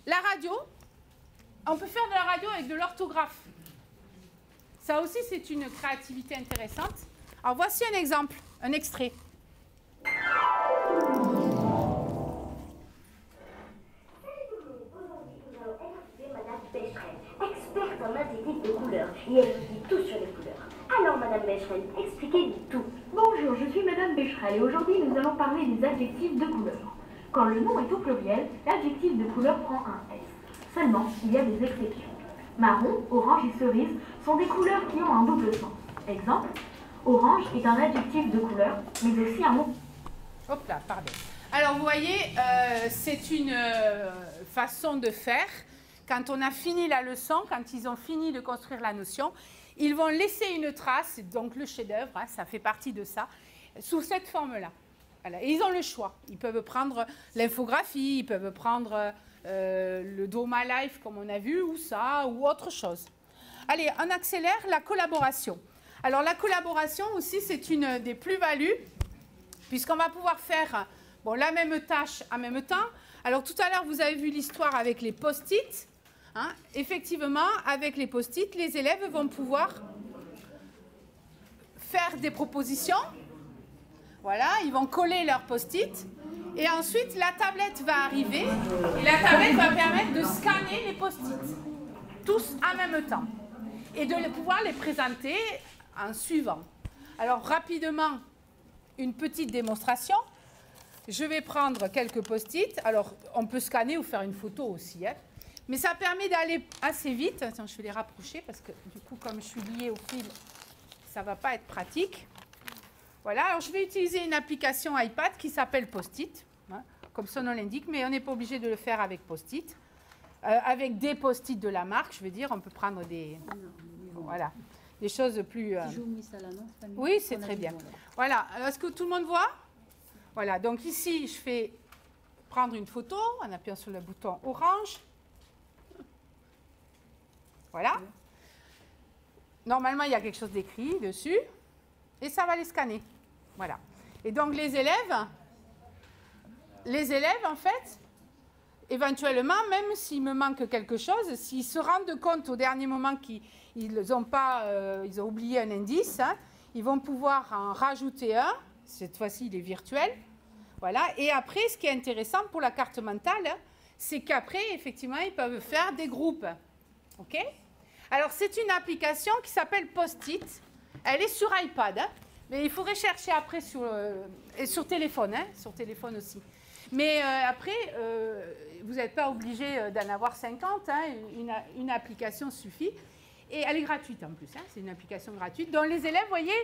la radio, on peut faire de la radio avec de l'orthographe. Ça aussi, c'est une créativité intéressante. Alors, voici un exemple, un extrait. Experte en adjectifs de couleurs, et elle nous dit tout sur les couleurs. Alors, Madame Becherel, expliquez-nous tout. Bonjour, je suis Madame Becherel et aujourd'hui nous allons parler des adjectifs de couleur. Quand le nom est au pluriel, l'adjectif de couleur prend un S. Seulement, il y a des exceptions. Marron, orange et cerise sont des couleurs qui ont un double sens. Exemple, orange est un adjectif de couleur, mais aussi un mot. Hop là, pardon. Alors, vous voyez, c'est une façon de faire. Quand on a fini la leçon, quand ils ont fini de construire la notion, ils vont laisser une trace, donc le chef-d'œuvre, hein, ça fait partie de ça, sous cette forme-là. Voilà. Et ils ont le choix. Ils peuvent prendre l'infographie, ils peuvent prendre le Doma Life, comme on a vu, ou ça, ou autre chose. Allez, on accélère la collaboration. Alors, la collaboration aussi, c'est une des plus-values, puisqu'on va pouvoir faire la même tâche en même temps. Alors, tout à l'heure, vous avez vu l'histoire avec les post-it. Hein. Effectivement, avec les post-it, les élèves vont pouvoir faire des propositions. Voilà, ils vont coller leurs post-it. Et ensuite, la tablette va arriver. Et la tablette va permettre de scanner les post-it. Tous en même temps. Et de pouvoir les présenter en suivant. Alors, rapidement, une petite démonstration. Je vais prendre quelques post-it. Alors, on peut scanner ou faire une photo aussi. Hein. Mais ça permet d'aller assez vite. Attends, je vais les rapprocher parce que du coup, comme je suis liée au fil, ça ne va pas être pratique. Voilà, alors je vais utiliser une application iPad qui s'appelle Post-it, hein, comme son nom l'indique, mais on n'est pas obligé de le faire avec Post-it. Avec des Post-it de la marque, je veux dire, on peut prendre des, voilà, des choses plus... Oui, c'est très bien. Voilà, est-ce que tout le monde voit? Voilà, donc ici, je fais prendre une photo en appuyant sur le bouton orange. Voilà. Normalement, il y a quelque chose d'écrit dessus. Et ça va les scanner. Voilà. Et donc, les élèves, en fait, éventuellement, même s'il me manque quelque chose, s'ils se rendent compte au dernier moment qu'ils ils ont oublié un indice, hein, ils vont pouvoir en rajouter un. Cette fois-ci, il est virtuel. Voilà. Et après, ce qui est intéressant pour la carte mentale, c'est qu'après, effectivement, ils peuvent faire des groupes. OK? Alors, c'est une application qui s'appelle Post-it. Elle est sur iPad, hein, mais il faudrait chercher après et sur téléphone, hein, sur téléphone aussi. Mais après, vous n'êtes pas obligé d'en avoir 50, hein, une application suffit. Et elle est gratuite en plus, hein, c'est une application gratuite. Donc les élèves, vous voyez,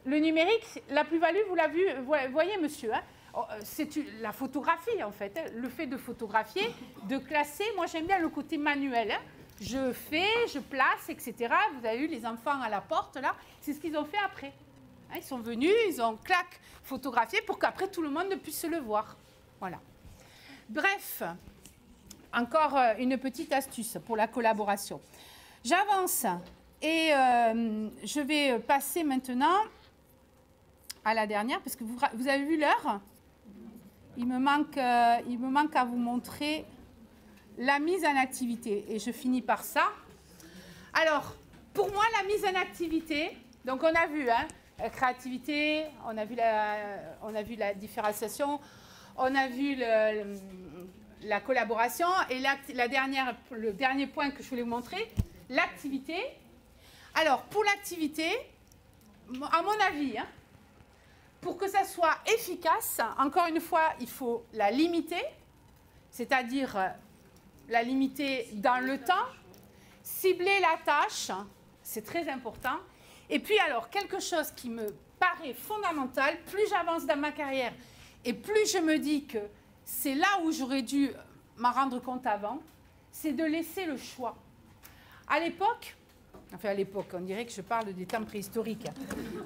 le numérique, la plus-value, vous voyez monsieur, hein, c'est la photographie en fait, hein, le fait de photographier, de classer. Moi j'aime bien le côté manuel, hein. Je fais, je place, etc. Vous avez vu les enfants à la porte, là. C'est ce qu'ils ont fait après. Hein, ils sont venus, ils ont photographié pour qu'après tout le monde puisse le voir. Voilà. Bref, encore une petite astuce pour la collaboration. J'avance et je vais passer maintenant à la dernière, parce que vous avez vu l'heure. Il me manque à vous montrer... la mise en activité, et je finis par ça. Alors, pour moi, la mise en activité, donc on a vu, hein, la créativité, on a vu la différenciation, on a vu la collaboration, et le dernier point que je voulais vous montrer, l'activité. Alors, pour l'activité, à mon avis, hein, pour que ça soit efficace, encore une fois, il faut la limiter, c'est-à-dire... la limiter dans le temps, cibler la tâche, c'est très important. Et puis alors, quelque chose qui me paraît fondamental, plus j'avance dans ma carrière et plus je me dis que c'est là où j'aurais dû m'en rendre compte avant, c'est de laisser le choix. À l'époque, Enfin, à l'époque, on dirait que je parle des temps préhistoriques.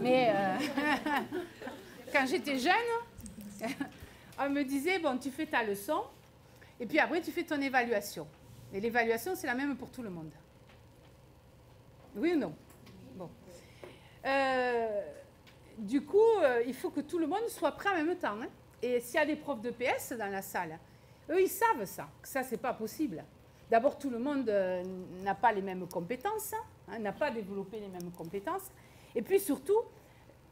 Mais quand j'étais jeune, on me disait, bon, tu fais ta leçon, et puis après, tu fais ton évaluation. Et l'évaluation, c'est la même pour tout le monde. Oui ou non? Bon. Du coup, il faut que tout le monde soit prêt en même temps. Hein. Et s'il y a des profs de PS dans la salle, eux, ils savent ça, que ça, c'est pas possible. D'abord, tout le monde n'a pas les mêmes compétences, hein, n'a pas développé les mêmes compétences. Et puis surtout,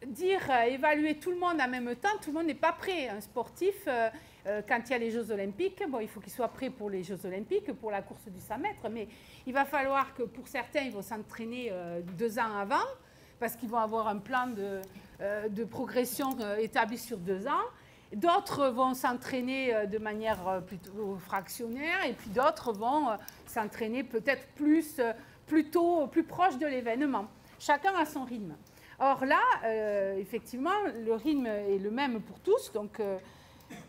évaluer tout le monde en même temps, tout le monde n'est pas prêt. Un sportif, quand il y a les Jeux Olympiques, bon, il faut qu'il soit prêt pour les Jeux Olympiques, pour la course du 100 mètres, mais il va falloir que pour certains, ils vont s'entraîner 2 ans avant, parce qu'ils vont avoir un plan de progression établi sur 2 ans. D'autres vont s'entraîner de manière plutôt fractionnaire, et puis d'autres vont s'entraîner peut-être plus proche de l'événement. Chacun a son rythme. Or là, effectivement, le rythme est le même pour tous, donc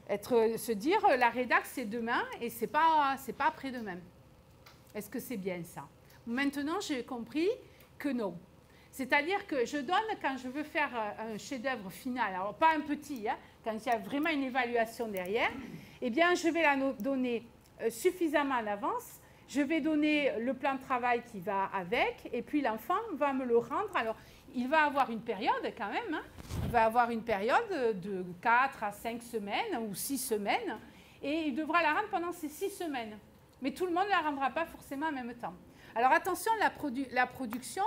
se dire la rédac c'est demain et c'est pas après-demain. Est-ce que c'est bien ça? Maintenant, j'ai compris que non. C'est-à-dire que je donne, quand je veux faire un chef-d'œuvre final, alors pas un petit, hein, quand il y a vraiment une évaluation derrière, eh bien, je vais la donner suffisamment en avance. Je vais donner le plan de travail qui va avec, et puis l'enfant va me le rendre. Alors, il va avoir une période quand même. Hein. Il va avoir une période de 4 à 5 semaines ou 6 semaines, et il devra la rendre pendant ces 6 semaines. Mais tout le monde ne la rendra pas forcément en même temps. Alors, attention, la production...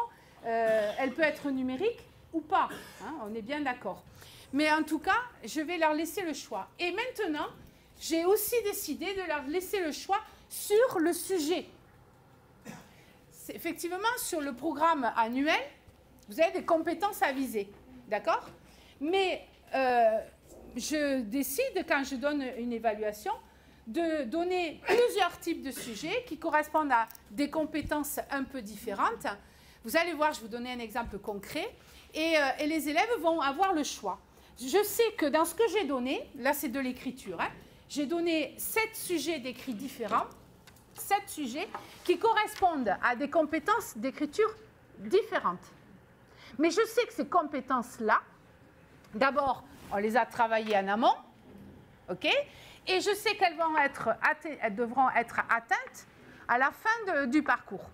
elle peut être numérique ou pas, hein, on est bien d'accord. Mais en tout cas, je vais leur laisser le choix. Et maintenant, j'ai aussi décidé de leur laisser le choix sur le sujet. Effectivement, sur le programme annuel, vous avez des compétences à viser, d'accord? Mais je décide, quand je donne une évaluation, de donner plusieurs types de sujets qui correspondent à des compétences un peu différentes. Vous allez voir, je vais vous donner un exemple concret, et les élèves vont avoir le choix. Je sais que dans ce que j'ai donné, là c'est de l'écriture, hein, j'ai donné 7 sujets d'écrit différents, 7 sujets qui correspondent à des compétences d'écriture différentes. Mais je sais que ces compétences-là, d'abord, on les a travaillées en amont, ok, et je sais qu'elles devront être atteintes à la fin du parcours.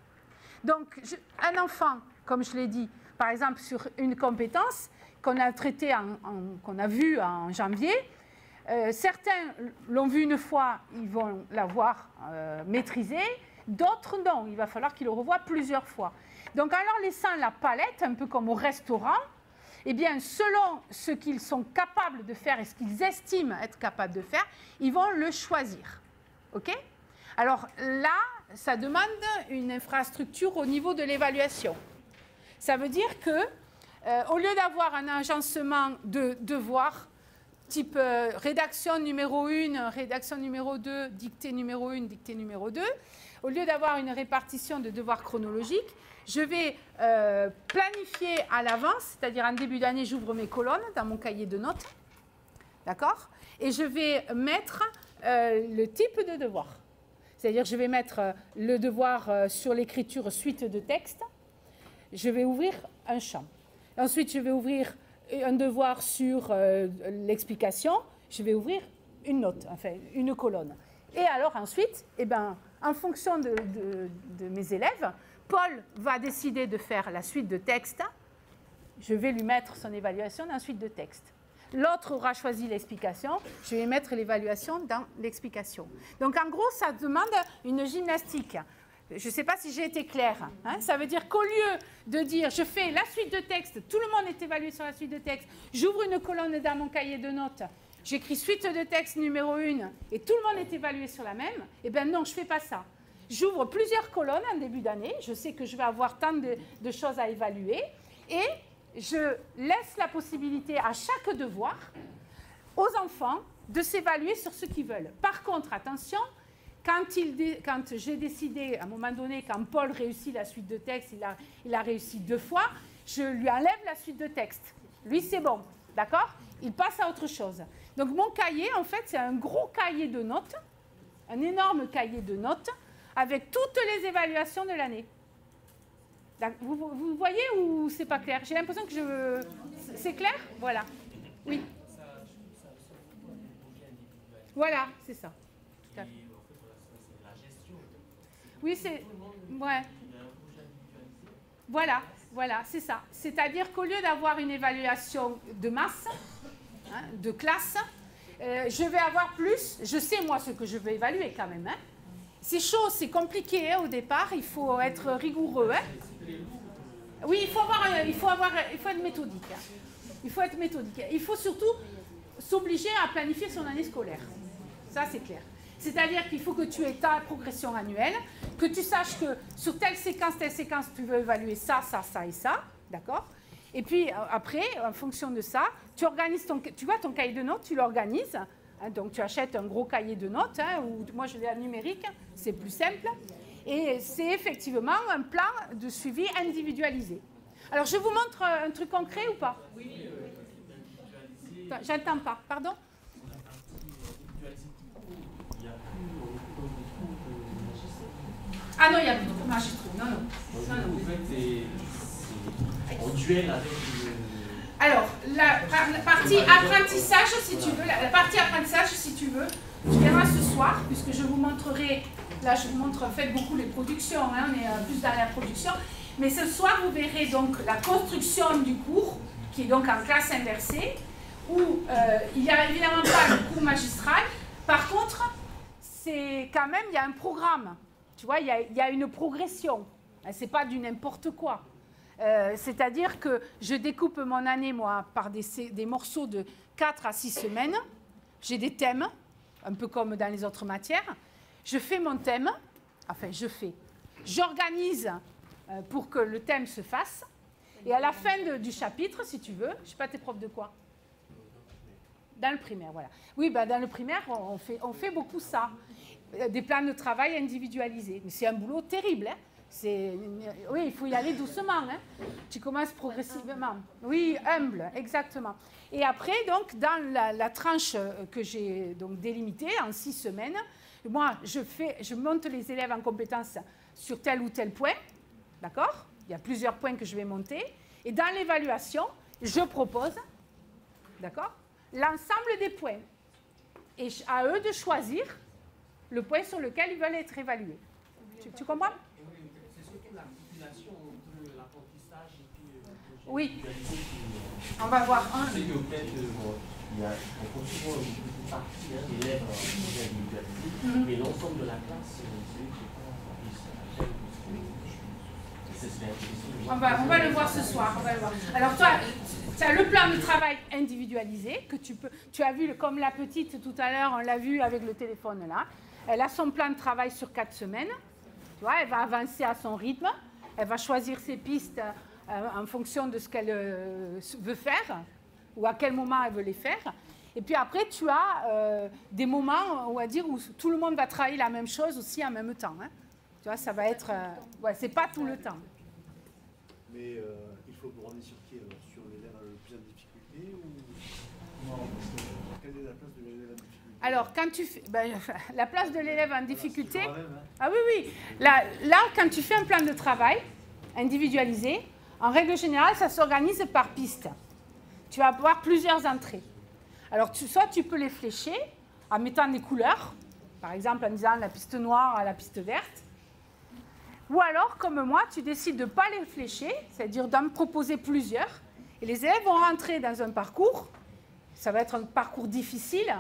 Donc, un enfant, comme je l'ai dit, par exemple, sur une compétence qu'on a traitée, qu'on a vue en janvier, certains l'ont vue une fois, ils vont l'avoir maîtrisée, d'autres non, il va falloir qu'ils le revoient plusieurs fois. Donc, en leur laissant la palette, un peu comme au restaurant, eh bien, selon ce qu'ils sont capables de faire et ce qu'ils estiment être capables de faire, ils vont le choisir. OK ? Alors là, ça demande une infrastructure au niveau de l'évaluation. Ça veut dire que, au lieu d'avoir un agencement de devoirs, type rédaction numéro 1, rédaction numéro 2, dictée numéro 1, dictée numéro 2, au lieu d'avoir une répartition de devoirs chronologiques, je vais planifier à l'avance, c'est-à-dire en début d'année, j'ouvre mes colonnes dans mon cahier de notes, d'accord? Et je vais mettre le type de devoir. C'est-à-dire je vais mettre le devoir sur l'écriture suite de texte. Je vais ouvrir un champ. Ensuite, je vais ouvrir un devoir sur l'explication. Je vais ouvrir une note, enfin une colonne. Et alors ensuite, eh ben, en fonction de mes élèves, Paul va décider de faire la suite de texte. Je vais lui mettre son évaluation dans la suite de texte. L'autre aura choisi l'explication, je vais mettre l'évaluation dans l'explication. Donc en gros, ça demande une gymnastique. Je ne sais pas si j'ai été claire. Hein. Ça veut dire qu'au lieu de dire je fais la suite de texte, tout le monde est évalué sur la suite de texte, j'ouvre une colonne dans mon cahier de notes, j'écris suite de texte numéro 1 et tout le monde est évalué sur la même, eh bien non, je ne fais pas ça. J'ouvre plusieurs colonnes en début d'année, je sais que je vais avoir tant de choses à évaluer et je laisse la possibilité à chaque devoir aux enfants de s'évaluer sur ce qu'ils veulent. Par contre, attention, quand j'ai décidé, à un moment donné, quand Paul réussit la suite de texte, il a réussi 2 fois, je lui enlève la suite de texte. Lui, c'est bon, d'accord? Il passe à autre chose. Donc mon cahier, en fait, c'est un gros cahier de notes, un énorme cahier de notes, avec toutes les évaluations de l'année. Vous voyez ou c'est pas clair? J'ai l'impression que je... C'est clair? Voilà. Oui. Voilà, c'est ça. Tout à fait. Oui, c'est... Ouais. Voilà, voilà, c'est ça. C'est-à-dire qu'au lieu d'avoir une évaluation de masse, hein, de classe, je vais avoir plus... Je sais, moi, ce que je veux évaluer quand même. Hein. C'est chaud, c'est compliqué hein, au départ. Il faut être rigoureux. Hein. Oui, il faut être méthodique. Hein. Il faut être méthodique. Il faut surtout s'obliger à planifier son année scolaire. Ça, c'est clair. C'est-à-dire qu'il faut que tu aies ta progression annuelle, que tu saches que sur telle séquence, tu veux évaluer ça, ça, ça et ça, d'accord? Et puis après, en fonction de ça, tu organises tu vois, ton cahier de notes, tu l'organises. Hein, donc tu achètes un gros cahier de notes, hein, ou moi je l'ai en numérique, c'est plus simple. Et c'est effectivement un plan de suivi individualisé. Alors je vous montre un truc concret ou pas? Oui. J'entends pas, pardon? Ah non, il y a plus de cours magistraux. Non, non. En fait, c'est en duel avec Alors, la partie apprentissage, si tu veux, la partie apprentissage, si tu veux, tu verras ce soir, puisque je vous montrerai, là je vous montre, faites beaucoup les productions, hein, on est plus dans la production, mais ce soir vous verrez donc la construction du cours, qui est donc en classe inversée, où il n'y a évidemment pas de cours magistral, par contre, c'est quand même, il y a un programme. Tu vois, il y a une progression. Ce n'est pas du n'importe quoi. C'est-à-dire que je découpe mon année, moi, par des morceaux de 4 à 6 semaines. J'ai des thèmes, un peu comme dans les autres matières. Je fais mon thème. Enfin, j'organise pour que le thème se fasse. Et à la fin du chapitre, si tu veux, je ne sais pas, t'es prof de quoi? Dans le primaire, voilà. Oui, ben, dans le primaire, on fait beaucoup ça. Des plans de travail individualisés. Mais c'est un boulot terrible. Hein. Oui, il faut y aller doucement. Hein. Tu commences progressivement. Oui, humble, exactement. Et après, donc, dans la tranche que j'ai donc délimitée en 6 semaines, moi, je monte les élèves en compétences sur tel ou tel point. D'accord? Il y a plusieurs points que je vais monter. Et dans l'évaluation, je propose, d'accord, l'ensemble des points. Et à eux de choisir le point sur lequel ils veulent être évalués. Tu comprends? C'est surtout l'articulation entre l'apprentissage et puis oui. On va voir un. C'est qu'au fait, on continue une petite partie d'élèves individualisés, mais l'ensemble de la classe, c'est on va le voir ce soir. On va le voir. Alors toi, tu as le plan de travail individualisé que tu as vu comme la petite tout à l'heure, on l'a vu avec le téléphone là. Elle a son plan de travail sur 4 semaines. Tu vois, elle va avancer à son rythme. Elle va choisir ses pistes en fonction de ce qu'elle veut faire ou à quel moment elle veut les faire. Et puis après, tu as des moments, on va dire, où tout le monde va travailler la même chose aussi en même temps. Hein. Tu vois, ça va être... ouais, c'est pas tout le temps. Mais il faut borner sur qui? Sur l'élève le plus en difficulté ou... Quelle est la place de l'élève en difficulté? Alors, quand tu fais... Ben, la place de l'élève en difficulté... Ah oui, oui. Là, quand tu fais un plan de travail individualisé, en règle générale, ça s'organise par piste. Tu vas avoir plusieurs entrées. Alors, soit tu peux les flécher en mettant des couleurs, par exemple en disant la piste noire à la piste verte. Ou alors, comme moi, tu décides de ne pas les flécher, c'est-à-dire d'en proposer plusieurs. Et les élèves vont rentrer dans un parcours. Ça va être un parcours difficile.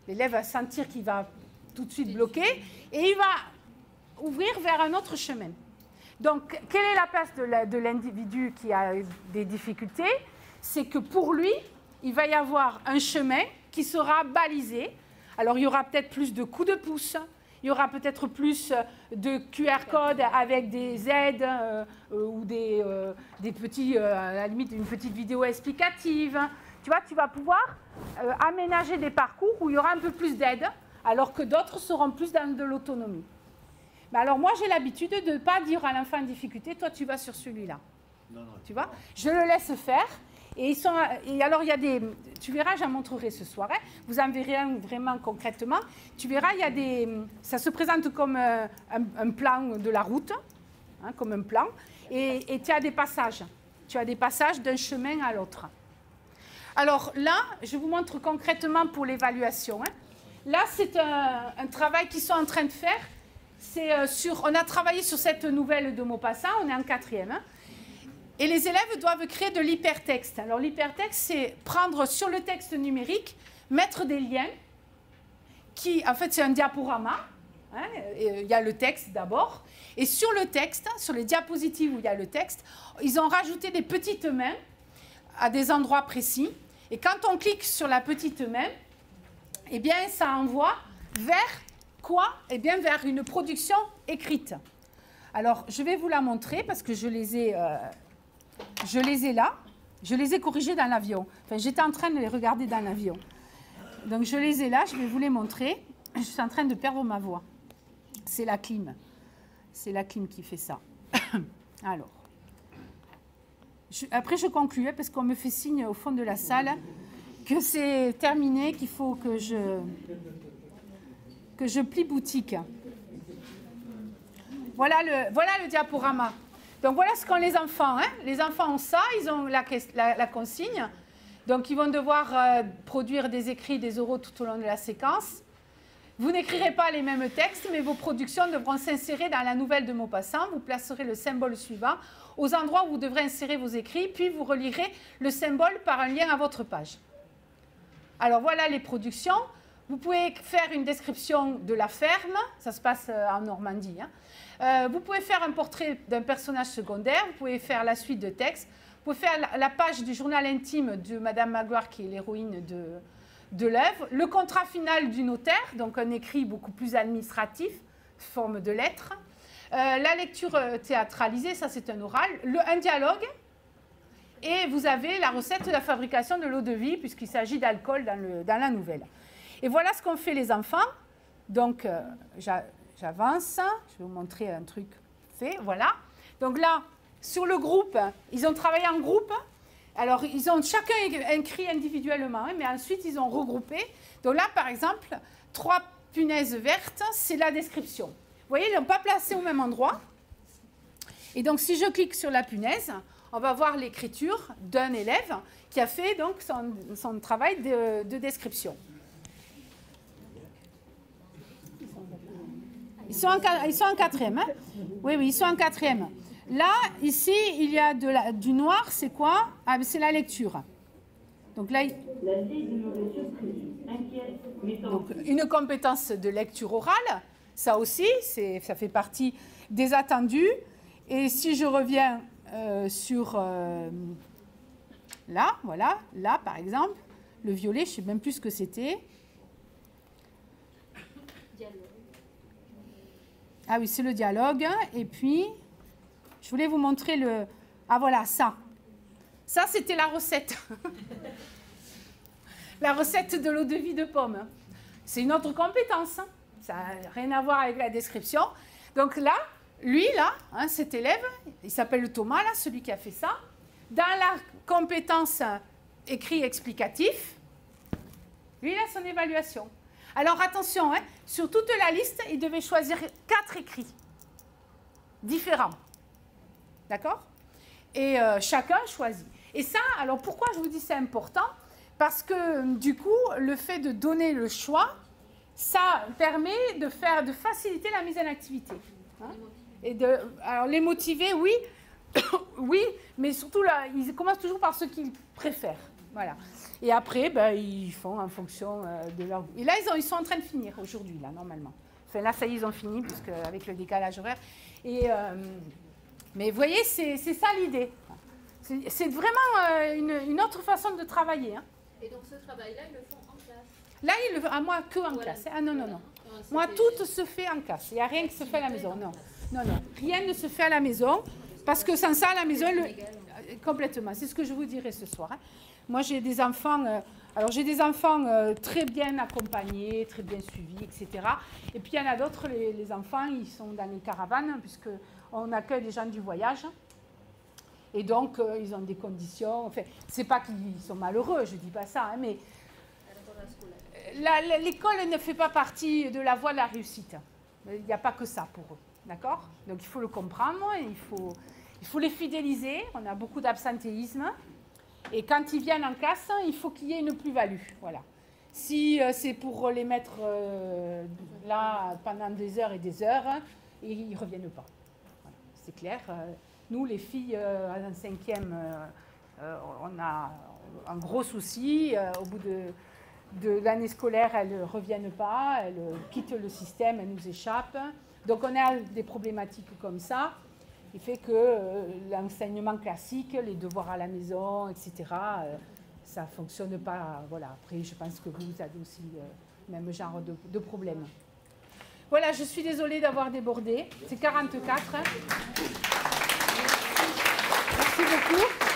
L'élève va sentir qu'il va tout de suite bloquer. Et il va ouvrir vers un autre chemin. Donc, quelle est la place de l'individu qui a des difficultés? C'est que pour lui, il va y avoir un chemin qui sera balisé. Alors, il y aura peut-être plus de coups de pouce. Il y aura peut-être plus de QR codes avec des aides ou des petits, à la limite, une petite vidéo explicative. Tu vois, tu vas pouvoir aménager des parcours où il y aura un peu plus d'aide, alors que d'autres seront plus dans de l'autonomie. Mais alors moi, j'ai l'habitude de ne pas dire à l'enfant en difficulté, toi, tu vas sur celui-là. Tu vois, je le laisse faire. Et alors, il y a des... Tu verras, j'en montrerai ce soir. Hein, vous en verrez un vraiment concrètement. Tu verras, il y a des... Ça se présente comme un plan de la route. hein, comme un plan, et tu as des passages. Tu as des passages d'un chemin à l'autre. Alors là, je vous montre concrètement pour l'évaluation. Hein. Là, c'est un travail qu'ils sont en train de faire. On a travaillé sur cette nouvelle de Maupassant, on est en 4e. Hein. Et les élèves doivent créer de l'hypertexte. Alors l'hypertexte, c'est prendre sur le texte numérique, mettre des liens, en fait c'est un diaporama. Hein, il y a le texte d'abord. Et sur le texte, sur les diapositives où il y a le texte, ils ont rajouté des petites mains à des endroits précis. Et quand on clique sur la petite main, eh bien, ça envoie vers quoi? Eh bien, vers une production écrite. Alors, je vais vous la montrer parce que je les ai là. Je les ai corrigés dans l'avion. Enfin, j'étais en train de les regarder dans l'avion. Donc, je les ai là, je vais vous les montrer. Je suis en train de perdre ma voix. C'est la clim. C'est la clim qui fait ça. Alors, après je conclue, hein, parce qu'on me fait signe au fond de la salle que c'est terminé, qu'il faut que je plie boutique. Voilà le diaporama. Donc voilà ce qu'ont les enfants. Hein. Les enfants ont ça, ils ont la consigne. Donc ils vont devoir produire des écrits, des oraux tout au long de la séquence. Vous n'écrirez pas les mêmes textes, mais vos productions devront s'insérer dans la nouvelle de Maupassant. Vous placerez le symbole suivant aux endroits où vous devrez insérer vos écrits, puis vous relierez le symbole par un lien à votre page. Alors voilà les productions. Vous pouvez faire une description de la ferme, ça se passe en Normandie. Hein. Vous pouvez faire un portrait d'un personnage secondaire, vous pouvez faire la suite de texte, vous pouvez faire la page du journal intime de Madame Magloire, qui est l'héroïne de l'œuvre, le contrat final du notaire, donc un écrit beaucoup plus administratif, forme de lettre, la lecture théâtralisée, ça c'est un oral, un dialogue, et vous avez la recette de la fabrication de l'eau de vie, puisqu'il s'agit d'alcool dans la nouvelle. Et voilà ce qu'ont fait les enfants. Donc, j'avance, je vais vous montrer un truc fait, voilà. Donc là, sur le groupe, ils ont travaillé en groupe. Alors, ils ont chacun écrit individuellement, hein, mais ensuite, ils ont regroupé. Donc là, par exemple, 3 punaises vertes, c'est la description. Vous voyez, ils ne l'ont pas placé au même endroit. Et donc, si je clique sur la punaise, on va voir l'écriture d'un élève qui a fait donc son travail de description. Ils sont en 4e. Hein? Oui, ils sont en 4e. Là, ici, il y a du noir, c'est quoi? Ah, c'est la lecture. Donc là, donc, une compétence de lecture orale, ça aussi, ça fait partie des attendus. Et si je reviens sur là, voilà, là par exemple, le violet, je ne sais même plus ce que c'était. Ah oui, c'est le dialogue. Et puis, je voulais vous montrer le... Ah voilà, ça. Ça, c'était la recette. La recette de l'eau de vie de pomme. C'est une autre compétence. Hein. Ça n'a rien à voir avec la description. Donc là, lui, là, hein, cet élève, il s'appelle Thomas, là, celui qui a fait ça. Dans la compétence écrit explicatif, lui, il a son évaluation. Alors attention, hein, sur toute la liste, il devait choisir 4 écrits différents. D'accord? Et chacun choisit. Et ça, alors pourquoi je vous dis c'est important? Parce que du coup, le fait de donner le choix, ça permet de faciliter la mise en activité. Hein? Et alors les motiver, oui, oui, mais surtout là, ils commencent toujours par ce qu'ils préfèrent. Voilà. Et après, ben, ils font en fonction de leur goût. Et là, ils sont en train de finir aujourd'hui, là, normalement. Enfin, là, ça y est, ils ont fini, avec le décalage horaire. Et, mais vous voyez, c'est ça l'idée. C'est vraiment une autre façon de travailler. Hein. Et donc, ce travail-là, ils le font en classe? Là, ils le font, à moi, que en classe. Ah non, non, non. Moi, tout se fait en classe. Il n'y a rien qui se fait à la maison. Non, non, non. Rien ne se fait à la maison, parce que sans ça, à la maison, complètement. C'est ce que je vous dirai ce soir. Hein. Moi, j'ai des enfants, j'ai des enfants très bien accompagnés, très bien suivis, etc. Et puis, il y en a d'autres, les enfants, ils sont dans les caravanes, puisqu'on accueille des gens du voyage. Et donc, ils ont des conditions... Enfin, c'est pas qu'ils sont malheureux, je ne dis pas ça, hein, mais l'école ne fait pas partie de la voie de la réussite. Il n'y a pas que ça pour eux. D'accord? Donc il faut le comprendre, il faut les fidéliser. On a beaucoup d'absentéisme. Et quand ils viennent en classe, il faut qu'il y ait une plus-value. Voilà. Si c'est pour les mettre là pendant des heures et des heures, ils ne reviennent pas. Voilà. C'est clair. Nous, les filles en 5e, on a un gros souci. Au bout de l'année scolaire, elles ne reviennent pas, elles quittent le système, elles nous échappent. Donc on a des problématiques comme ça. Il fait que l'enseignement classique, les devoirs à la maison, etc., ça ne fonctionne pas. Voilà. Après, je pense que vous avez aussi le même genre de problème. Voilà, je suis désolée d'avoir débordé. C'est 44. Merci beaucoup.